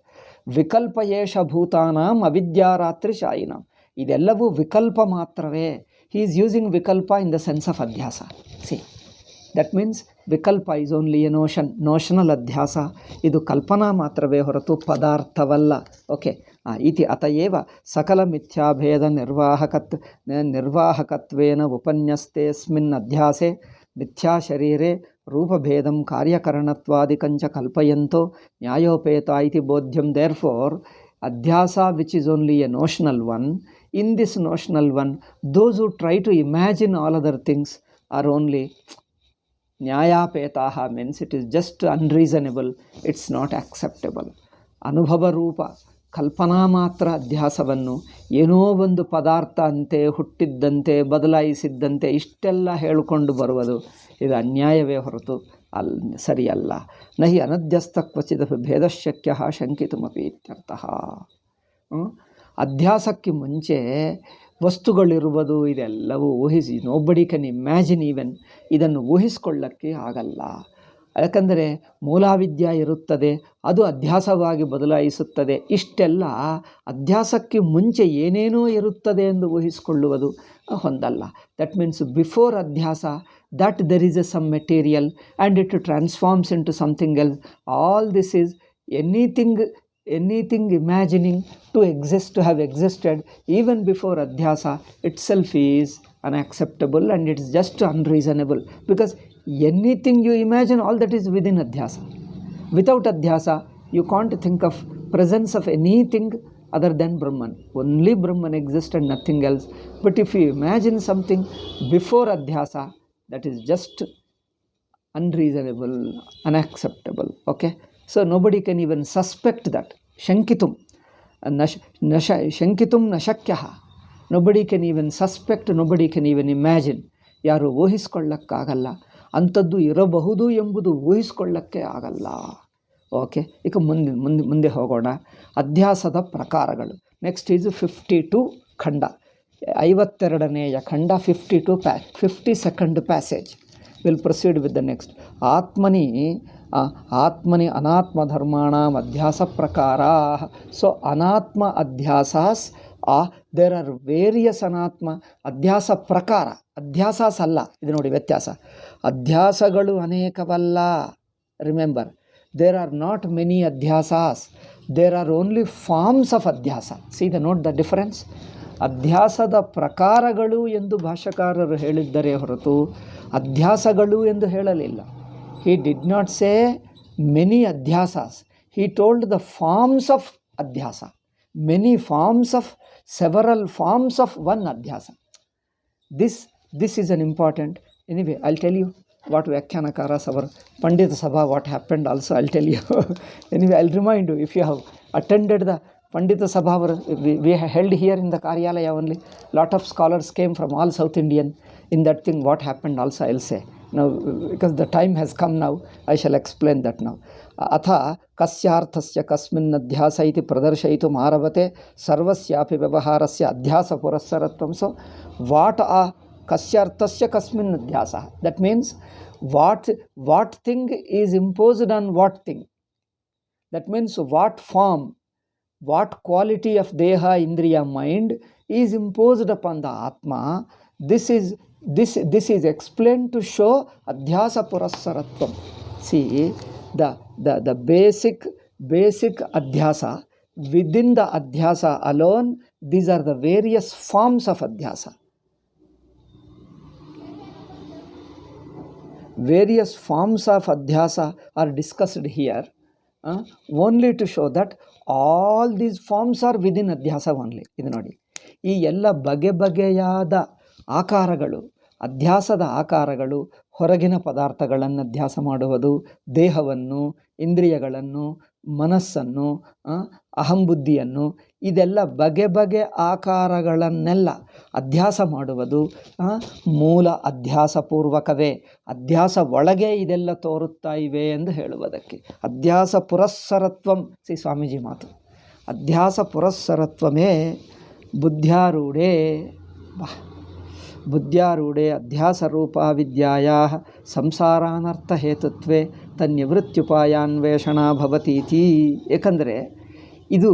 ವಿಕಲ್ಪ ಯೇಷ ಭೂತಾನಾಂ ಅವಿದ್ಯಾರಾತ್ರಿ ಶಾಯಿನಾಂ. ಇದೆಲ್ಲವೂ ವಿಕಲ್ಪ ಮಾತ್ರವೇ. he is using vikalpa in the sense of adhyasa. See, that means vikalpa is only a notional adhyasa. ಇದು ಕಲ್ಪನಾ ಮಾತ್ರವೇ ಹೊರತು ಪದಾರ್ಥವಲ್ಲ. ಓಕೆ, ಇತಿ ಅತಯೇವ ಸಕಲ ಮಿಥ್ಯಾಭೇದ ನಿರ್ವಾಹಕತ್ವೇನ ಉಪನ್ಯಸ್ತೇಸ್ಮಿನ್ ಅಧ್ಯಾಸೆ ಮಿಥ್ಯಾ ಶರೀರೆ ರೂಪಭೇದಂ ಕಾರ್ಯಕರಣತ್ವಾದಿಕಂಚ ಕಲ್ಪಯಂತೋ ನ್ಯಾಯೋಪೇತ ಇತಿ ಬೋಧ್ಯಂ. Therefore Adhyasa, which is only a notional one, in this notional one, those who try to imagine all other things are only nyayapetaha, means it is just unreasonable, it's not acceptable. ಅನುಭವ ರೂಪ ಕಲ್ಪನಾ ಮಾತ್ರ ಅಧ್ಯಾಸವನ್ನು ಏನೋ ಒಂದು ಪದಾರ್ಥ ಅಂತೆ, ಹುಟ್ಟಿದ್ದಂತೆ, ಬದಲಾಯಿಸಿದ್ದಂತೆ ಇಷ್ಟೆಲ್ಲ ಹೇಳಿಕೊಂಡು ಬರುವುದು ಇದು ಅನ್ಯಾಯವೇ ಹೊರತು ಸರಿಯಲ್ಲ. ನಹಿ ಅನಧ್ಯಸ್ಥ ಕ್ವಚಿದ ಭೇದಶಕ್ಯ ಶಂಕಿತುಮಪಿ ಇತ್ಯರ್ಥಃ. ಅಧ್ಯಾಸಕ್ಕೆ ಮುಂಚೆ ವಸ್ತುಗಳಿರುವುದು ಇದೆಲ್ಲವೂ ಊಹಿಸಿ, ನೋಬಡಿ ಕ್ಯಾನ್ ಇಮ್ಯಾಜಿನ್ ಈವೆನ್, ಇದನ್ನು ಊಹಿಸ್ಕೊಳ್ಳಕ್ಕೆ ಆಗಲ್ಲ. ಯಾಕಂದರೆ ಮೂಲಾವಿದ್ಯೆ ಇರುತ್ತದೆ, ಅದು ಅಧ್ಯಾಸವಾಗಿ ಬದಲಾಯಿಸುತ್ತದೆ. ಇಷ್ಟೆಲ್ಲ ಅಧ್ಯಾಸಕ್ಕೆ ಮುಂಚೆ ಏನೇನೋ ಇರುತ್ತದೆ ಎಂದು ಊಹಿಸಿಕೊಳ್ಳುವುದು ಹೊಂದಲ್ಲ. ದಟ್ ಮೀನ್ಸ್ ಬಿಫೋರ್ ಅಧ್ಯಾಸ that there is some material and it transforms into something else. All this is anything imagining to exist, to have existed even before adhyasa itself is unacceptable and it is just unreasonable, because anything you imagine, all that is within adhyasa. Without adhyasa you can't think of presence of anything other than Brahman. Only Brahman exists and nothing else. But if you imagine something before adhyasa, that is just unreasonable, unacceptable. Okay, so nobody can even suspect that. Shankitum shankitum na shakyaha. Nobody can even suspect, nobody can even imagine. ಯಾರು ಊಹಿಸ್ಕೊಳ್ಳಕ್ಕಾಗಲ್ಲ, ಅಂಥದ್ದು ಇರಬಹುದು ಎಂಬುದು ಊಹಿಸ್ಕೊಳ್ಳಕ್ಕೆ ಆಗಲ್ಲ. Okay, ಈಗ ಮುಂದೆ ಹೋಗೋಣ. ಅಧ್ಯಾಸದ ಪ್ರಕಾರಗಳು. Next is 52 ಖಂಡ, 52ನೇಯ ಖಂಡ, 52nd passage. We'll proceed with the next. ಆತ್ಮನಿ ಅನಾತ್ಮಧರ್ಮಾಣಾಂ ಅಧ್ಯಾಸ ಪ್ರಕಾರ. ಸೊ ಅನಾತ್ಮ ಅಧ್ಯಾಸಾಸ್, ದೇರ್ ಆರ್ ವೇರಿಯಸ್ ಅನಾತ್ಮ ಅಧ್ಯಾಸ ಪ್ರಕಾರ. ಅಧ್ಯಾಸಾಸ್ ಅಲ್ಲ, ಇದು ನೋಡಿ ವ್ಯತ್ಯಾಸ. ಅಧ್ಯಾಸಗಳು ಅನೇಕವಲ್ಲ. Remember, there are not many ಅಧ್ಯಾಸಾಸ್, there are only forms of ಅಧ್ಯಾಸ. See the note the difference. ಅಧ್ಯಾಸದ ಪ್ರಕಾರಗಳು ಎಂದು ಭಾಷ್ಯಕಾರರು ಹೇಳಿದ್ದರೆ ಹೊರತು ಅಧ್ಯಾಸಗಳು ಎಂದು ಹೇಳಲಿಲ್ಲ. He did not say many ಅಧ್ಯಾಸಾಸ್, he told the forms of ಅಧ್ಯಾಸ. Many forms of several forms of one adhyasa. This is an important. Anyway, I'll tell you what Vyakhyanakaras, our Pandita Sabha, what happened also I'll tell you. Anyway, I'll remind you, if you have attended the Pandita Sabha, we held here in the Karyalaya only. Lot of scholars came from all South Indian. In that thing, what happened also I'll say. Now, because the time has come now, I shall explain that now. Atha kasyarthasya kasmin adhyasa iti pradarshaitum aravate sarvasyapi vyavaharasya adhyasa purassaratvam. So, what kasyarthasya kasmin adhyasa? That means, what thing is imposed on what thing? That means, what form, what quality of deha, indriya, mind is imposed upon the atma. This is explained to show adhyasa purassaratvam. See, the basic adhyasa, within the adhyasa alone, these are the various forms of adhyasa. Various forms of adhyasa are discussed here, only to show that all these forms are within adhyasa only. ಇದು ನೋಡಿ, ಈ ಎಲ್ಲ ಬಗೆಯಾದ ಆಕಾರಗಳು, ಅಧ್ಯಾಸದ ಆಕಾರಗಳು, ಹೊರಗಿನ ಪದಾರ್ಥಗಳನ್ನು ಅಧ್ಯಾಸ ಮಾಡುವುದು, ದೇಹವನ್ನು, ಇಂದ್ರಿಯಗಳನ್ನು, ಮನಸ್ಸನ್ನು, ಅಹಂಬುದ್ಧಿಯನ್ನು, ಇದೆಲ್ಲ ಬಗೆ ಆಕಾರಗಳನ್ನೆಲ್ಲ ಅಧ್ಯಾಸ ಮಾಡುವುದು ಮೂಲ ಅಧ್ಯಾಸಪೂರ್ವಕವೇ. ಅಧ್ಯಾಸ ಒಳಗೆ ಇದೆಲ್ಲ ತೋರುತ್ತಾ ಇವೆ ಎಂದು ಹೇಳುವುದಕ್ಕೆ ಅಧ್ಯಾಸ ಪುರಸ್ಸರತ್ವಂ. ಸಿ ಸ್ವಾಮೀಜಿ ಮಾತು, ಅಧ್ಯಾಸ ಪುರಸ್ಸರತ್ವಮೇ ಬುದ್ಧ್ಯಾರೂಢೇ ಅಧ್ಯಾಸರೂಪ ವಿದ್ಯಾಯಾ ಸಂಸಾರಾನರ್ಥ ಹೇತುತ್ವೇ ತನ್ನಿವೃತ್ಯುಪಾಯಾನ್ವೇಷಣ ಭವತೀತಿ. ಏಕೆಂದರೆ ಇದು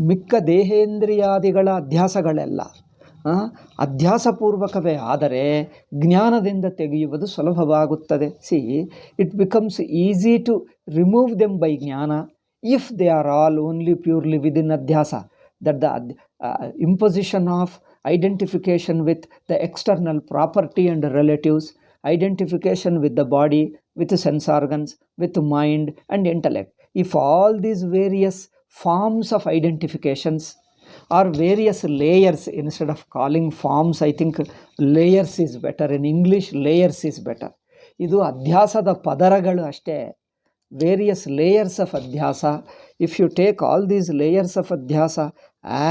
ಮಿಕ್ಕ ದೇಹೇಂದ್ರಿಯಾದಿಗಳ ಅಧ್ಯಾಸಗಳೆಲ್ಲ ಅಧ್ಯಾಸಪೂರ್ವಕವೇ ಆದರೆ ಜ್ಞಾನದಿಂದ ತೆಗೆಯುವುದು ಸುಲಭವಾಗುತ್ತದೆ. See it becomes easy to remove them by ಜ್ಞಾನ if they are all only purely within ಅಧ್ಯಾಸ. That the imposition of identification with the external property and relatives, identification with the body, with sense organs, with mind and intellect. If all these various forms of identifications or various layers, instead of calling forms, I think layers is better. In English, layers is better. ಇದು ಅಧ್ಯಾಸದ ಪದರಗಳು ಅಷ್ಟೇ. Various layers of adhyasa. If you take all these layers of adhyasa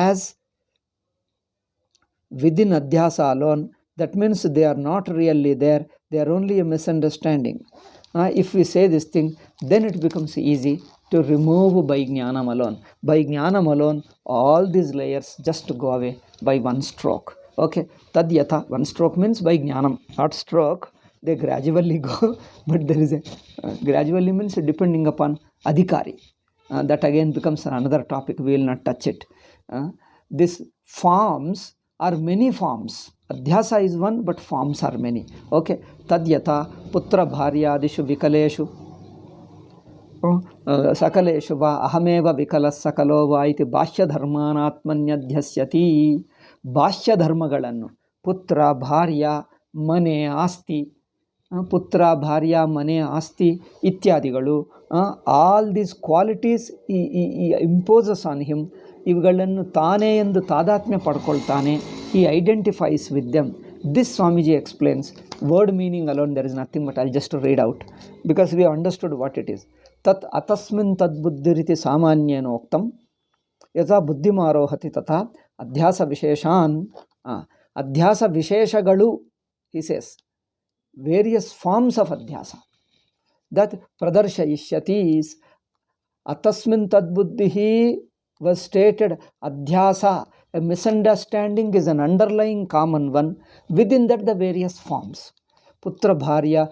as within adhyasa alone, that means they are not really there, they are only a misunderstanding. If we say this thing, then it becomes easy to remove by jnanam alone. By jnanam alone, all these layers just go away by one stroke. Okay, tadyatha, one stroke means by jnanam, not stroke. They gradually go, but there is a gradually means depending upon adhikari. That again becomes another topic, we will not touch it. These forms are many forms. Adhyasa is one, but forms are many. Okay, tadyatha putra bharyadishu vikaleshu sakaleshu va ahameva vikalas sakalo va iti bhashya dharmanatmanyadhyasyati. ಭಾಷ್ಯ ಧರ್ಮಗಳನ್ನು ಪುತ್ರ ಭಾರ್ಯ ಮನೆ ಆಸ್ತಿ, ಪುತ್ರ ಭಾರ್ಯ ಮನೆ ಆಸ್ತಿ ಇತ್ಯಾದಿಗಳು, all these qualities he imposes on him. ಇವುಗಳನ್ನು ತಾನೇ ಎಂದು ತಾದಾತ್ಮ್ಯ ಪಡ್ಕೊಳ್ತಾನೆ. He identifies with them. This Swamiji explains. Word meaning alone there is nothing but I just read out because we understood what it is. ತತ್ ಅತಸ್ಮಿನ್ ತದ್ಬುದ್ಧಿರಿತಿ ಸಾಮಾನ್ಯೇನೋಕ್ತಂ ಯಥಾ ಬುದ್ಧಿಮಾರೋಹತಿ ತಥಾ ಅಧ್ಯಾಸ ವಿಶೇಷಾನ್. ಅಧ್ಯಾಸ ವಿಶೇಷಗಳು, he says, various forms of adhyasa that pradarshayishyati. Atasmin tadbuddhihi was stated. Adhyasa, a misunderstanding, is an underlying common one. Within that the various forms. Putra bharya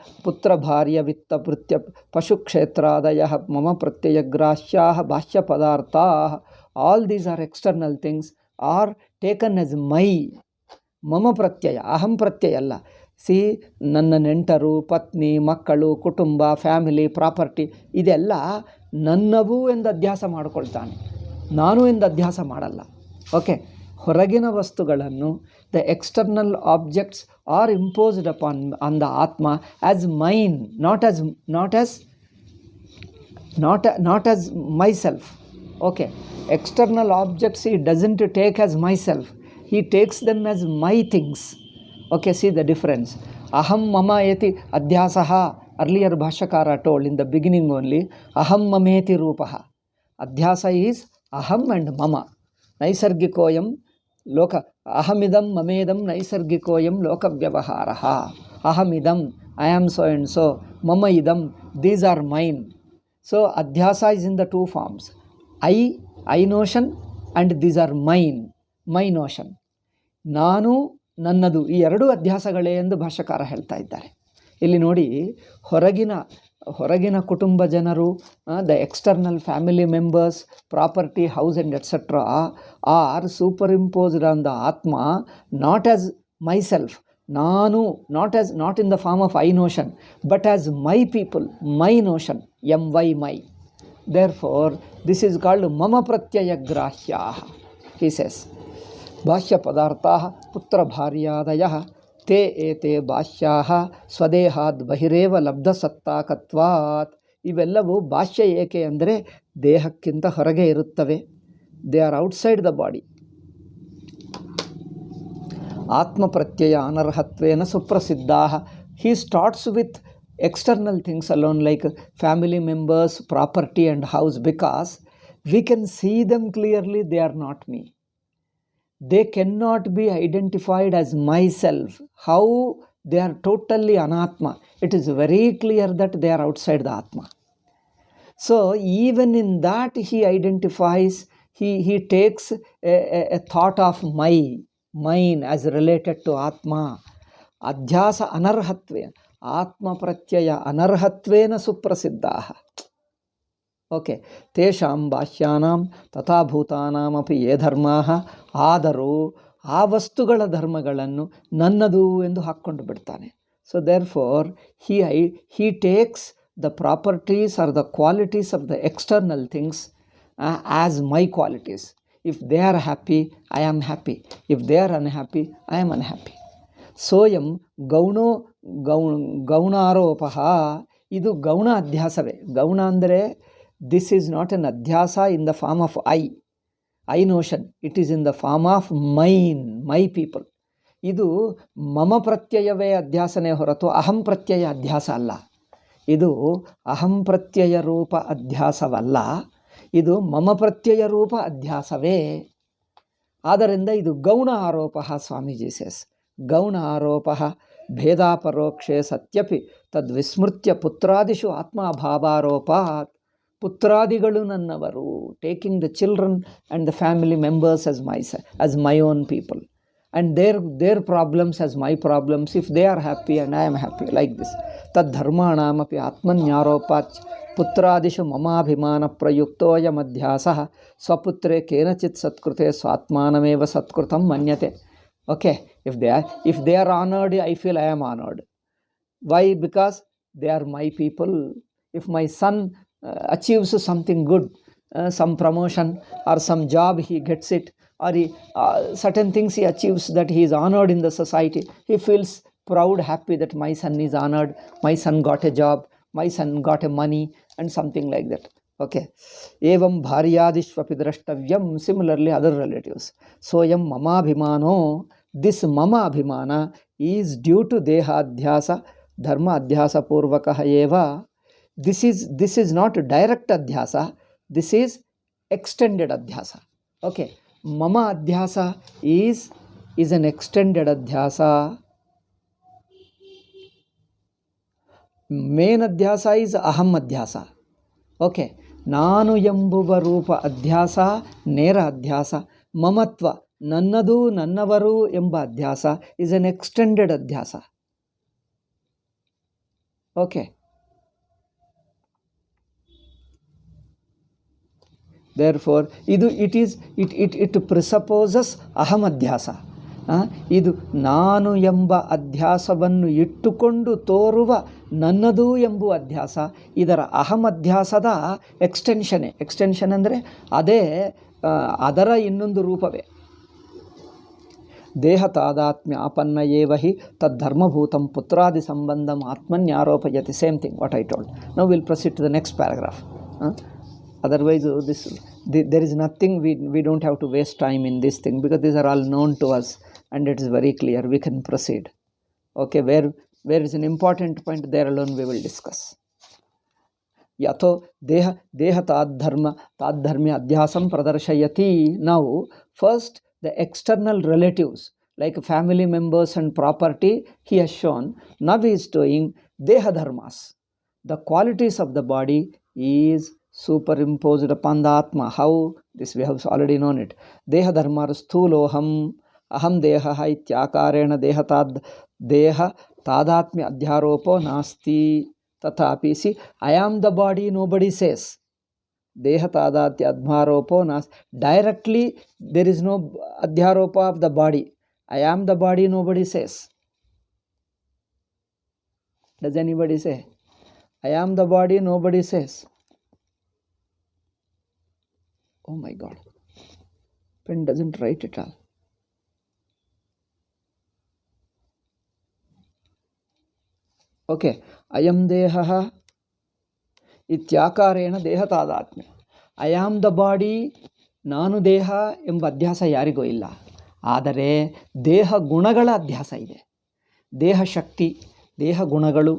vitta pritya pashu kshetradayah mama pratyayagrashyah bhashya padarthah. All these are external things, are taken as my. ಮಮ ಪ್ರತ್ಯಯ, ಅಹಂ ಪ್ರತ್ಯಯ ಅಲ್ಲ. C, ನನ್ನ ನೆಂಟರು, ಪತ್ನಿ, ಮಕ್ಕಳು, ಕುಟುಂಬ, ಫ್ಯಾಮಿಲಿ, ಪ್ರಾಪರ್ಟಿ ಇದೆಲ್ಲ ನನ್ನವು ಎಂದು ಅಧ್ಯಾಸ ಮಾಡಿಕೊಳ್ತಾನೆ. ನಾನು ಎಂದು ಅಧ್ಯಾಸ ಮಾಡಲ್ಲ. ಓಕೆ, ಹೊರಗಿನ ವಸ್ತುಗಳನ್ನು, the external objects are imposed upon on the ಆತ್ಮ as mine, not as myself. Okay, external objects he doesn't take as myself. He takes them as my things. Okay, see the difference. Aham mama eti adhyasaha. Earlier Bhashyakara told in the beginning only, aham mameti rupaha. Adhyasa is aham and mama. Naisargikoyam loka. Ahamidam mamedam naisargikoyam loka vyavaharaha. Ahamidam, I am so and so. Mama idam, these are mine. So adhyasa is in the two forms. I notion, and these are mine, my notion. ನಾನು, ನನ್ನದು, ಈ ಎರಡೂ ಅಧ್ಯಾಸಗಳೇ ಎಂದು ಭಾಷ್ಯಕಾರ ಹೇಳ್ತಾ ಇದ್ದಾರೆ. ಇಲ್ಲಿ ನೋಡಿ, ಹೊರಗಿನ ಕುಟುಂಬ ಜನರು, the external family members, property, house and etcetera are superimposed on the atma, not as myself. ನಾನು, not in the form of I notion, but as my people, my notion, my, my. Therefore, this is called mama pratyayagrahyaah. He says, bhashya padartah putra bharyadayah te ete bhashyaah swadehad bahireva labdha sattakatvat. ಇವೆಲ್ಲವೂ ಭಾಷ್ಯ ಏಕೆ ಅಂದರೆ ದೇಹಕ್ಕಿಂತ ಹೊರಗೆ ಇರುತ್ತವೆ. They are outside the body. ಆತ್ಮ ಪ್ರತ್ಯಯ ಅನರ್ಹತ್ವೇನ ಸುಪ್ರಸಿದ್ಧಾಃ. He starts with external things alone, like family members, property and house, because we can see them clearly, they are not me. They cannot be identified as myself. How? They are totally anatma. It is very clear that they are outside the atma. So even in that he identifies, he takes a thought of mine as related to atma. Adhyasa anarhatve, ಆತ್ಮ ಪ್ರತ್ಯಯ ಅನರ್ಹತ್ವೇನ ಸುಪ್ರಸಿದ್ಧಾಃ. Okay, ತೇಷಾಂ ಭಾಷ್ಯಾನಾಂ ತಥಾ ಭೂತಾನಾಮಪಿ ಯೇ ಧರ್ಮಾಃ. ಆದರೂ ಆ ವಸ್ತುಗಳ ಧರ್ಮಗಳನ್ನು ನನ್ನದು ಎಂದು ಹಾಕ್ಕೊಂಡು ಬಿಡ್ತಾನೆ. So therefore he takes the properties or the qualities of the external things as my qualities. If they are happy, I am happy. If they are unhappy, I am unhappy. ಸೋಯಂ ಗೌಣಾರೋಪ. ಇದು ಗೌಣ ಅಧ್ಯಾಸವೇ. ಗೌಣ ಅಂದರೆ this is not an ಅಧ್ಯಾಸ in the form of I notion. It is in the form of my people. ಇದು ಮಮ ಪ್ರತ್ಯಯವೇ ಅಧ್ಯಾಸನೇ ಹೊರತು ಅಹಂ ಪ್ರತ್ಯಯ ಅಧ್ಯಾಸ ಅಲ್ಲ. ಇದು ಅಹಂ ಪ್ರತ್ಯಯ ರೂಪ ಅಧ್ಯಾಸವಲ್ಲ, ಇದು ಮಮ ಪ್ರತ್ಯಯ ರೂಪ ಅಧ್ಯಾಸವೇ. ಆದ್ದರಿಂದ ಇದು ಗೌಣ ಆರೋಪ. ಸ್ವಾಮೀಜಿ ಸೇಸ್ ಗೌಣ ಆರೋಪ ಭೇದಾಪರೋಕ್ಷೆ ಸತ್ಯಪಿ ತದ್ವಿಸ್ಮೃತ್ಯ ಪುತ್ರಾದಿಷು ಆತ್ಮಾಭಾವಾರೋಪಾತ್. ಪುತ್ರಾದಿಗಳು ನನ್ನವರು, taking the children and the family members as my own people, and their problems as my problems. If they are happy and I am happy, like this. Tad dharmanamapi atmanyaropach putradisu mamaabhimana prayuktoyam adhyasah swaputre kenachit satkrute swatmanameva satkrutam manyate. Okay, if they are honored, I feel I am honored. Why? Because they are my people. If my son achieves something good, some promotion or some job, he gets it, or certain things he achieves that he is honored in the society, he feels proud, happy that my son is honored, my son got a job, my son got a money, and something like that. Okay. Evam bharyadishvapi drashtavyam. Similarly, other relatives. Soyam mamabhimano. This mama abhimana is due to deha adhyasa, dharma adhyasa purvakah eva. This is not direct adhyasa, this is extended adhyasa. Okay. Mama adhyasa is an extended adhyasa. Main adhyasa is aham adhyasa. Okay. ನಾನು ಎಂಬುವ ರೂಪ ಅಧ್ಯಾಸ ನೇರ ಅಧ್ಯಾಸ. ಮಮತ್ವ ನನ್ನದು ನನ್ನವರು ಎಂಬ ಅಧ್ಯಾಸ is an extended ಅಧ್ಯಾಸ. Okay. Therefore, it presupposes aham adhyasa. ಇದು ನಾನು ಎಂಬ ಅಧ್ಯಾಸವನ್ನು ಇಟ್ಟುಕೊಂಡು ತೋರುವ ನನ್ನದು ಎಂಬುವ ಅಧ್ಯಾಸ. ಇದರ ಅಹಂ ಅಧ್ಯಾಸದ ಎಕ್ಸ್ಟೆನ್ಷನ್ ಅಂದರೆ ಅದೇ ಅದರ ಇನ್ನೊಂದು ರೂಪವೇ. ದೇಹ ತಾದಾತ್ಮ್ಯ ಆಪನ್ನ ಏವ ಹಿ ತದ್ಧರ್ಮಭೂತಂ ಪುತ್ರಾದಿ ಸಂಬಂಧಂ ಆತ್ಮನ್ಯಾರೋಪಯತಿ. Same thing what I told. Now will proceed to the next paragraph. Otherwise, there is nothing, we don't have to waste time in this thing, because these are all known to us and it is very clear. We can proceed. Okay, where is an important point, there alone we will discuss. Yatho deha tadharmya adhyasam pradarshayati. Now, first the external relatives like family members and property he has shown. Now he is doing deha dharmas. The qualities of the body is superimposed upon the Atma. How? This we have already known it. Deha dharma sthuloham aham deha ityākārena deha tadatmya adhyaropo nasti. Tathapi, see, I am the body, nobody says. Deha tadatya adhyaropo nasti. Directly there is no adhyaropa of the body. I am the body, nobody says. Does anybody say? I am the body, nobody says. Oh my God, pen doesn't write it all. Okay, ayam deha ityākārena deha tādatmya. I am the body, ನಾನು ದೇಹ ಎಂಬ ಅಧ್ಯಾಸ ಯಾರಿಗೂ ಇಲ್ಲ. ಆದರೆ ದೇಹ ಗುಣಗಳ ಅಧ್ಯಾಸ ಇದೆ. ದೇಹ ಶಕ್ತಿ, ದೇಹ ಗುಣಗಳು,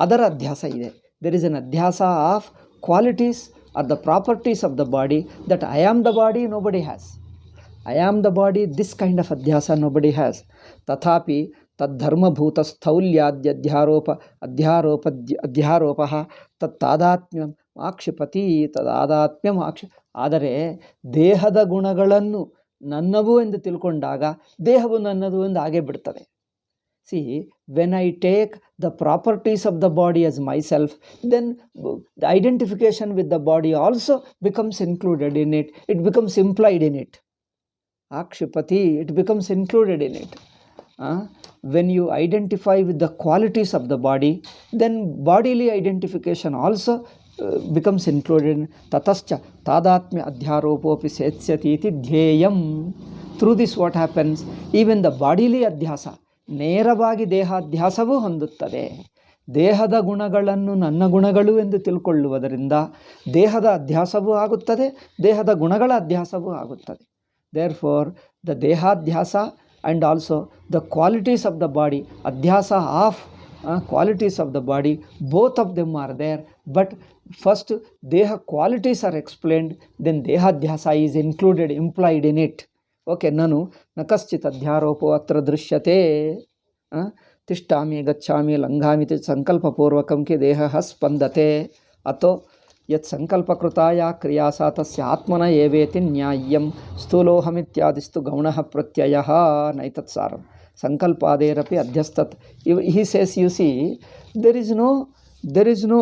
ಅದರ ಅಧ್ಯಾಸ ಇದೆ. There is an adhyasa of qualities or the properties of the body, that I am the body, nobody has. I am the body, this kind of adhyasa nobody has. Tathapi ತದ್ದರ್ಮಭೂತ ಸ್ಥೌಲ್ಯಾದ್ಯಧ್ಯಾರೋಪ ತತ್ತಾದಾತ್ಮ್ಯಂ ಆಕ್ಷಿಪತಿ ತದಾದಾತ್ಮ್ಯಂ ಆದರೆ ದೇಹದ ಗುಣಗಳನ್ನು ನನ್ನವು ಎಂದು ತಿಳ್ಕೊಂಡಾಗ ದೇಹವು ನನ್ನದು ಎಂದು ಆಗೇ ಬಿಡ್ತದೆ. See, when I take the properties of the body as myself, then the identification with the body also becomes included in it. It becomes implied in it. Akshipati, it becomes included in it. When you identify with the qualities of the body, then bodily identification also becomes included in tatascha tadatmya adhyaropopi setsyati iti dhyeyam. Through this what happens? Even the bodily adhyasa, ನೇರವಾಗಿ ದೇಹಾಧ್ಯಾಸವೂ ಹೊಂದುತ್ತದೆ. ದೇಹದ ಗುಣಗಳನ್ನು ನನ್ನ ಗುಣಗಳು ಎಂದು ತಿಳ್ಕೊಳ್ಳುವುದರಿಂದ ದೇಹದ ಅಧ್ಯಾಸವೂ ಆಗುತ್ತದೆ, ದೇಹದ ಗುಣಗಳ ಅಧ್ಯಾಸವೂ ಆಗುತ್ತದೆ. Therefore, the dehadhyasa and also the qualities of the body, adhyasa of qualities of the body, both of them are there. But first, deha qualities are explained, then dehadhyasa is included, implied in it. Okay, nanu nakaschit adhyaropo atra drishyate tishtami gacchami langhami iti sankalpapurvakam ki deha spandate ato ಯತ್ ಸಂಕಲ್ಪಕೃತಾಯ ಕ್ರಿಯಾಸಾ ತಸ್ಯ ಆತ್ಮನ ಏವೇತಿ ನ್ಯಾಯಂ ಸ್ಥೂಲೋಹಮಿತ್ಯಾದಿಸ್ತು ಗೌಣಃ ಪ್ರತ್ಯಯಃ ನೈತತ್ಸಾರಂ ಸಂಕಲ್ಪಾದೇರಪಿ ಅಧ್ಯಸ್ತತ್. He says, you see, there is no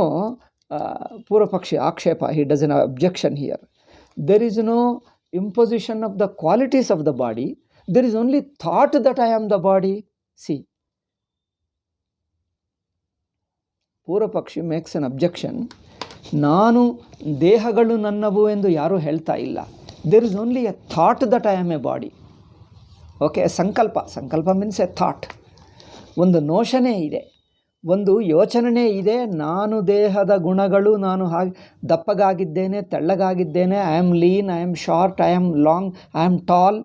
ಪೂರ್ವಪಕ್ಷಿ ಆಕ್ಷೇಪ. He does an objection here. There is no imposition of the qualities of the body. There is only thought that I am the body. See, ಪೂರ್ವಪಕ್ಷಿ makes an objection. ನಾನು ದೇಹಗಳು ನನ್ನವು ಎಂದು ಯಾರೂ ಹೇಳ್ತಾ ಇಲ್ಲ. There is only a thought that I am a body. Okay, sankalpa means a thought. ಒಂದು ನೋಷನೇ ಇದೆ, ಒಂದು ಯೋಚನೆ ಇದೆ. ನಾನು ದೇಹದ ಗುಣಗಳು, ನಾನು ಹಾಗೆ ದಪ್ಪಗಾಗಿದ್ದೇನೆ, ತೆಳ್ಳಗಾಗಿದ್ದೇನೆ, I am lean, I am short, I am long, I am tall,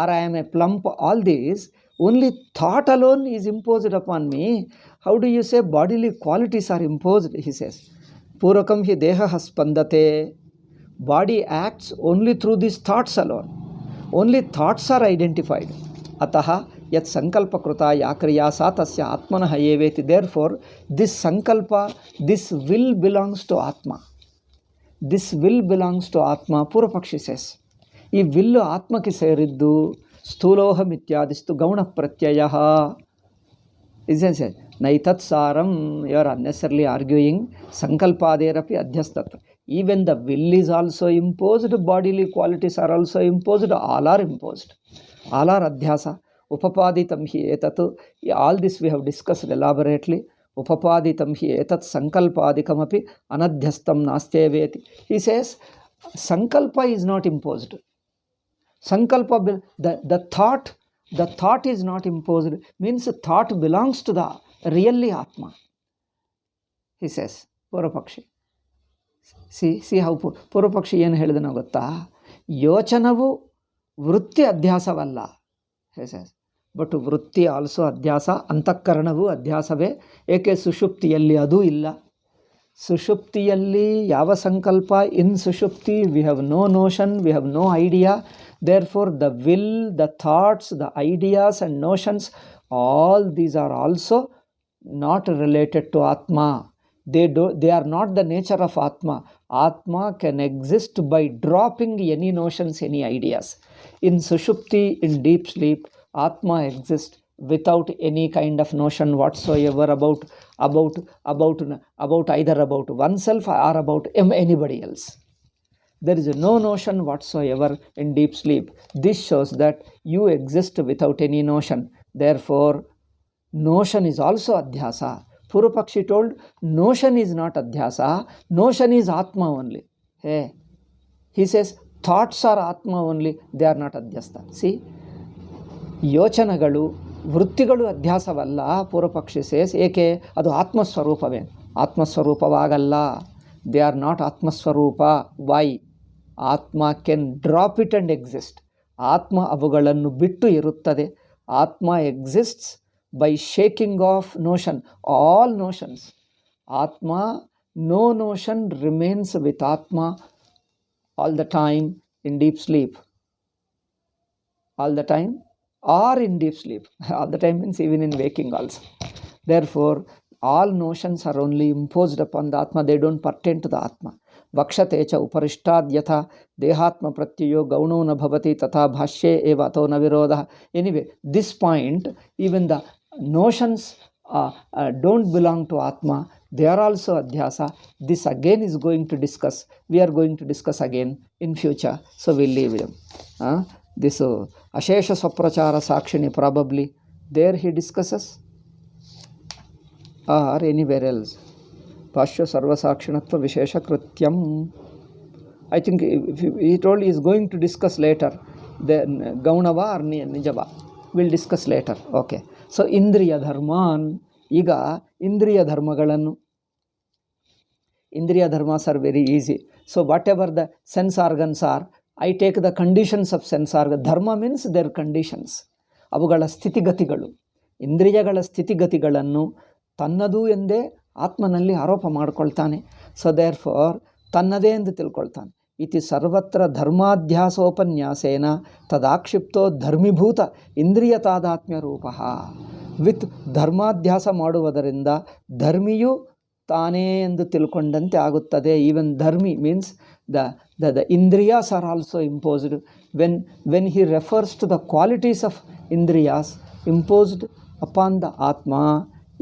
or I am a plump. All these only thought alone is imposed upon me. How do you say bodily qualities are imposed? He says, Purakam hi deha spandate. Body acts only through these thoughts alone. Only thoughts are identified. Ataha yat sankalpa kruta yakriya sa tasya atmanah eveti. Therefore, this sankalpa, this will belongs to Atma. This will belongs to Atma. Purapakshi says, ಈ will ಆತ್ಮಕ್ಕೆ ಸೇರಿದ್ದು. ಸ್ಥೂಲೋಹಂ ಇತ್ಯಾದಿಸ್ತು ಗೌಣ ಪ್ರತ್ಯಯ. ನೈತತ್ಸಾರಂ, you are unnecessarily arguing. ಸಂಕಲ್ಪಾದೇರಪಿ ಅಧ್ಯಸ್ತತ್ವ. Even the will is also imposed, bodily qualities are also imposed, all are imposed. All are adhyasa. Upapaditam hi etat. All this we have discussed elaborately. Upapaditam hi etat sankalpadikamapi anadhyastam nasteveti. He says, sankalpa is not imposed. Sankalpa, the thought is not imposed, means thought belongs to the really Atma. He says, Purapakshi. See how Purapakshi ಏನು ಹೇಳಿದನೋ ಗೊತ್ತಾ? ಯೋಚನವು ವೃತ್ತಿ ಅಧ್ಯಾಸವಲ್ಲ. He says, but ವೃತ್ತಿ also ಅಧ್ಯಾಸ, ಅಂತಃಕರಣವು ಅಧ್ಯಾಸವೇ. ಏಕೆ? ಸುಷುಪ್ತಿಯಲ್ಲಿ ಅದೂ ಇಲ್ಲ. ಸುಷುಪ್ತಿಯಲ್ಲಿ ಯಾವ ಸಂಕಲ್ಪ? ಇನ್ ಸುಷುಪ್ತಿ we have no notion, we have no idea. Therefore, the will, the thoughts, the ideas and notions, all these are also not related to Atma. They are not the nature of Atma. Atma can exist by dropping any notions, any ideas. In Sushupti, in deep sleep, Atma exists without any kind of notion whatsoever about either about oneself or about anybody else. There is no notion whatsoever in deep sleep. This shows that you exist without any notion. Therefore, notion is also adhyasa. Purapakshi told, notion is not adhyasa, notion is Atma only. Hey, he says, thoughts are Atma only, they are not adhyasta. See, ಯೋಚನೆಗಳು ವೃತ್ತಿಗಳು ಅಧ್ಯಾಸವಲ್ಲ. ಪೂರ್ವಪಕ್ಷಿ says, ಏಕೆ? ಅದು ಆತ್ಮಸ್ವರೂಪವೇ. ಆತ್ಮಸ್ವರೂಪವಾಗಲ್ಲ. They are not ಆತ್ಮಸ್ವರೂಪ. Why? ಆತ್ಮ can drop it and exist. ಆತ್ಮ ಅವುಗಳನ್ನು ಬಿಟ್ಟು ಇರುತ್ತದೆ. ಆತ್ಮ exists by shaking off notion, all notions. ಆತ್ಮ, ನೋ ನೋಷನ್ ರಿಮೇನ್ಸ್ ವಿತ್ ಆತ್ಮ all the time in deep sleep. All the time or in deep sleep. All the time means even in waking also. Therefore, all notions are only imposed upon the Atma. They don't pertain to the Atma. Vakshate cha uparishtad yatha dehatma pratyayo gauno na bhavati tatha bhashye eva ato na virodha. Anyway, this point, even the notions don't belong to Atma. They are also adhyasa. This again is going to discuss. We are going to discuss again in future. So we'll leave them. This Ashesha Swaprachara Sakshini, probably there he discusses, or anywhere else. Bhashya Sarva Sakshinatva Vishesha Krityam. I think he told he is going to discuss later. The Gaunava or Nijava. We'll discuss later. Okay. So Indriya Dharman. Iga Indriya Dharmagalannu. Indriya Dharmas are very easy. So whatever the sense organs are, I take the conditions of sense organ. Dharma means their conditions. ಅವುಗಳ ಸ್ಥಿತಿಗತಿಗಳು. ಇಂದ್ರಿಯಗಳ ಸ್ಥಿತಿಗತಿಗಳನ್ನು ತನ್ನದು ಎಂದೇ ಆತ್ಮನಲ್ಲಿ ಆರೋಪ ಮಾಡಿಕೊಳ್ತಾನೆ. So there for ತನ್ನದೇ ಎಂದು ತಿಳ್ಕೊಳ್ತಾನೆ. ಇತಿ ಸರ್ವತ್ರ ಧರ್ಮಾಧ್ಯಾಸೋಪನ್ಯಾಸೇನ ತದಾಕ್ಷಿಪ್ತೋ ಧರ್ಮಿಭೂತ ಇಂದ್ರಿಯ ತಾದಾತ್ಮ್ಯ ರೂಪ. ವಿತ್ ಧರ್ಮಾಧ್ಯಾಸ ಮಾಡುವುದರಿಂದ ಧರ್ಮಿಯು ತಾನೇ ಎಂದು ತಿಳ್ಕೊಂಡಂತೆ ಆಗುತ್ತದೆ. ಈವನ್ ಧರ್ಮಿ means the indriyas are also imposed. When he refers to the qualities of indriyas imposed upon the Atma,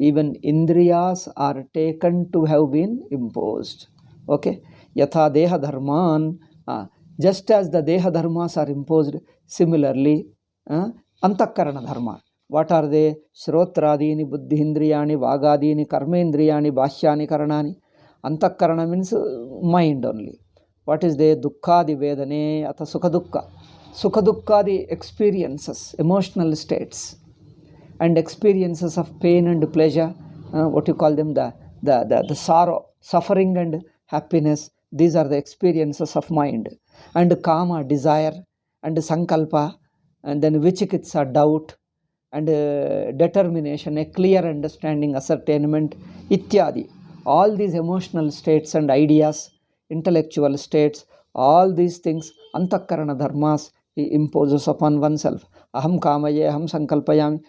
even indriyas are taken to have been imposed. Okay? Yatha deha dharman, just as the deha dharmas are imposed, similarly antakarana dharma. What are they? Shrotradini, buddhindriyani, vagadini, karmendriyani, bhashyani, karanani. Antakarana means mind only. What is the dukkadi vedane atha sukha dukkadi experiences, emotional states and experiences of pain and pleasure, what you call them, the sorrow, suffering and happiness. These are the experiences of mind. And kama, desire, and sankalpa, and then vichikitsa, doubt, and determination, a clear understanding, ascertainment, ityadi. All these emotional states and ideas, intellectual states, all these things, antakarana dharmas, he imposes upon oneself. Aham kamaye, aham sankalpayami.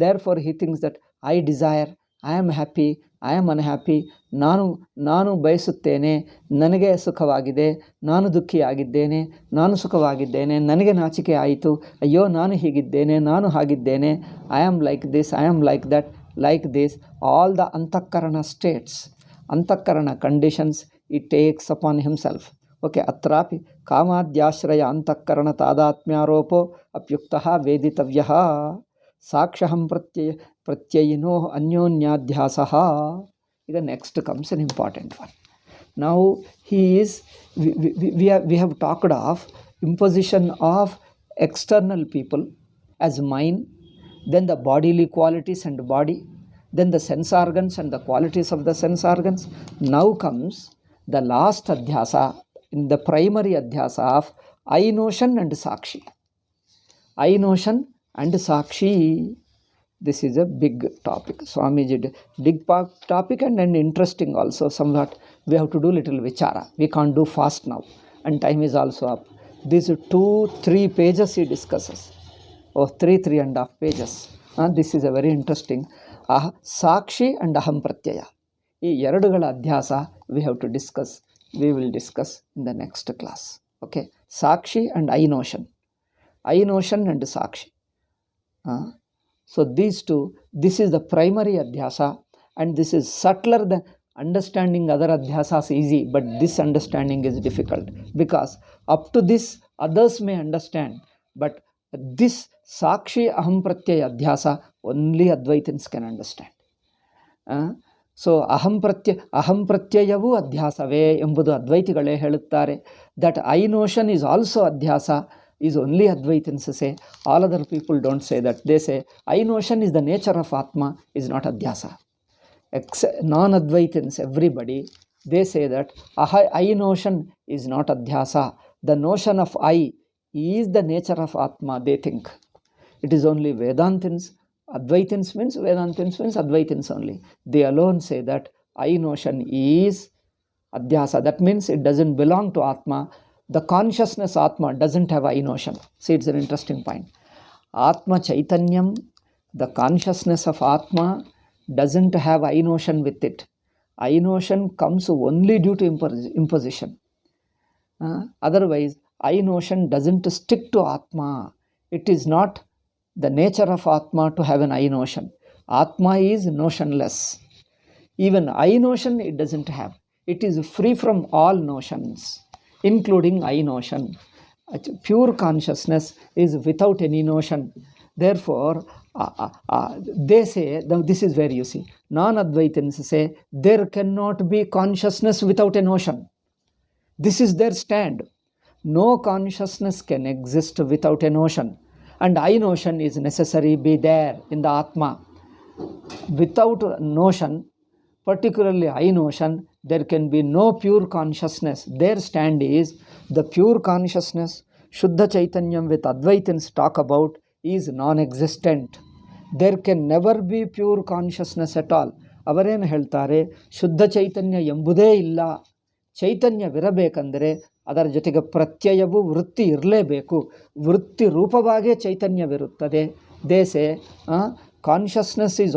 Therefore he thinks that I desire, I am happy, I am unhappy, ನಾನು ಬಯಸುತ್ತೇನೆ, ನನಗೆ ಸುಖವಾಗಿದೆ, ನಾನು ದುಃಖಿಯಾಗಿದ್ದೇನೆ, ನಾನು ಸುಖವಾಗಿದ್ದೇನೆ, ನನಗೆ ನಾಚಿಕೆ ಆಯಿತು, ಅಯ್ಯೋ ನಾನು ಹೀಗಿದ್ದೇನೆ, ನಾನು ಹಾಗಿದ್ದೇನೆ, I am like this, I am like that, like this. All the ಅಂತಃಕರಣ ಸ್ಟೇಟ್ಸ್, ಅಂತಃಕರಣ conditions he takes upon himself. Okay, atrapi kamadhyashraya antಃಕರಣ ತಾದಾತ್ಮ್ಯಾರೋಪೋ ಅಪ್ಯುಕ್ತಃ ವೇದಿತವ್ಯಃ ಸಾಕ್ಷಹಂ ಪ್ರತ್ಯಯಿನೋ ಅನ್ಯೋನ್ಯಾಧ್ಯಾಸಃ. ಈಗ next comes an important one. Now we have talked of imposition of external people as mine, then the bodily qualities and body, then the sense organs and the qualities of the sense organs. Now comes the last adhyasa, in the primary adhyasa of I notion and sakshi. I notion and sakshi. This is a big topic. Swamiji did big topic and interesting also somewhat. We have to do little vichara. We can't do fast now, and time is also up. These 2-3 pages he discusses. Oh, 3.5 pages. This is a very interesting. Sakshi and aham pratyaya. ಈ ಎರಡುಗಳ ಅಧ್ಯಾಸ we have to discuss. We will discuss in the next class. Okay, Sakshi and I notion and Sakshi. So these two, this is the primary adhyasa, and this is subtler than understanding other adhyasas easy, but this understanding is difficult because up to this others may understand, but this Sakshi aham pratyaya adhyasa only Advaitins can understand. So ಅಹಂ ಪ್ರತ್ಯಯವು ಅಧ್ಯಾಸವೇ ಎಂಬುದು ಅದ್ವೈತಿಗಳೇ ಹೇಳುತ್ತಾರೆ. That I notion is also ಅಧ್ಯಾಸ is only ಅದ್ವೈತನ್ಸ್ say. All other people don't say that. They say I notion is the nature of ಆತ್ಮ, is not ಅಧ್ಯಾಸ. ನಾನ್ ಅದ್ವೈತನ್ಸ್ everybody they say that I notion is not ಅಧ್ಯಾಸ. The notion of I is the nature of ಆತ್ಮ, they think. It is only ವೇದಾಂತನ್ಸ್. Advaitins means Vedantins means Advaitins only. They alone say that I notion is Adhyasa. That means it doesn't belong to Atma. The consciousness Atma doesn't have I notion. See, it's an interesting point. Atma Chaitanyam, the consciousness of Atma doesn't have I notion with it. I notion comes only due to imposition. Otherwise, I notion doesn't stick to Atma. It is not the nature of Atma to have an I notion. Atma is notionless. Even I notion it doesn't have. It is free from all notions, including I notion. Pure consciousness is without any notion. Therefore, they say, now this is where you see, non-Advaitins say there cannot be consciousness without a notion. This is their stand. No consciousness can exist without a notion. And I notion is necessary be there in the Atma. Without notion, particularly I notion, there can be no pure consciousness. Their stand is the pure consciousness, Shuddha Chaitanyam with Advaitins talk about, is non-existent. There can never be pure consciousness at all. ಅವರೇನು ಹೇಳ್ತಾರೆ, ಶುದ್ಧ ಚೈತನ್ಯ ಎಂಬುದೇ ಇಲ್ಲ. ಚೈತನ್ಯವಿರಬೇಕಂದರೆ ಅದರ ಜೊತೆಗೆ ಪ್ರತ್ಯಯವು ವೃತ್ತಿ ಇರಲೇಬೇಕು. ವೃತ್ತಿ ರೂಪವಾಗೇ ಚೈತನ್ಯವಿರುತ್ತದೆ. These consciousness is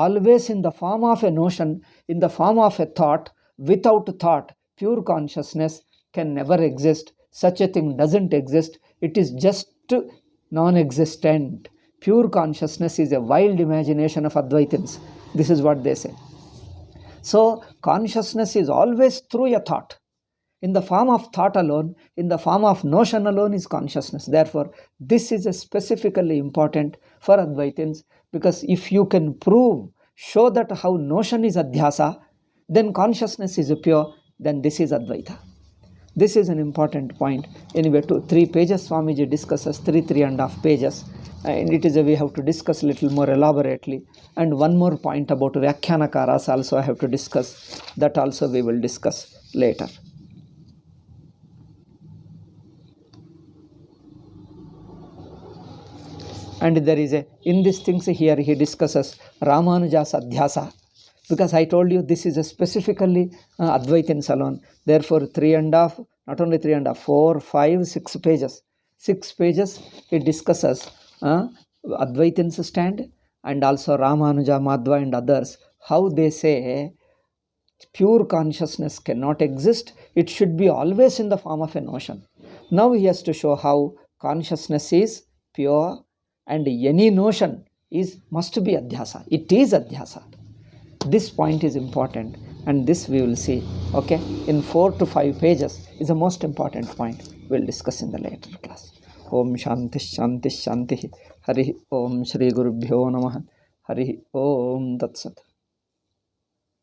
always in the form of a notion, in the form of a thought. Without thought, pure consciousness can never exist. Such a thing doesn't exist. It is just non-existent. Pure consciousness is a wild imagination of Advaitins. This is what they say. So, consciousness is always through a thought. In the form of thought alone, in the form of notion alone is consciousness. Therefore, this is specifically important for Advaitins, because if you can show that how notion is Adhyasa, then consciousness is pure, then this is Advaita. This is an important point. Anyway, 3 pages Swamiji discusses, 3.5 pages. And it is we have to discuss a little more elaborately. And one more point about Vyakyanakaras also I have to discuss. That also we will discuss later. And there is in these things here he discusses Ramanuja's Adhyasa, because I told you this is specifically Advaitins alone. Therefore 3.5, not only 3.5, 4, 5, 6 pages. 6 pages it discusses Advaitins stand, and also Ramanuja, Madhva and others, how they say pure consciousness cannot exist. It should be always in the form of a notion. Now he has to show how consciousness is pure, and any notion must be Adhyasa. It is Adhyasa. This point is important, and this we will see, okay, in 4 to 5 pages is the most important point. We'll discuss in the later class. Om Shanti Shanti Shanti. Hari Om Shri Gurubhyo Namah. Hari Om Tat Sat.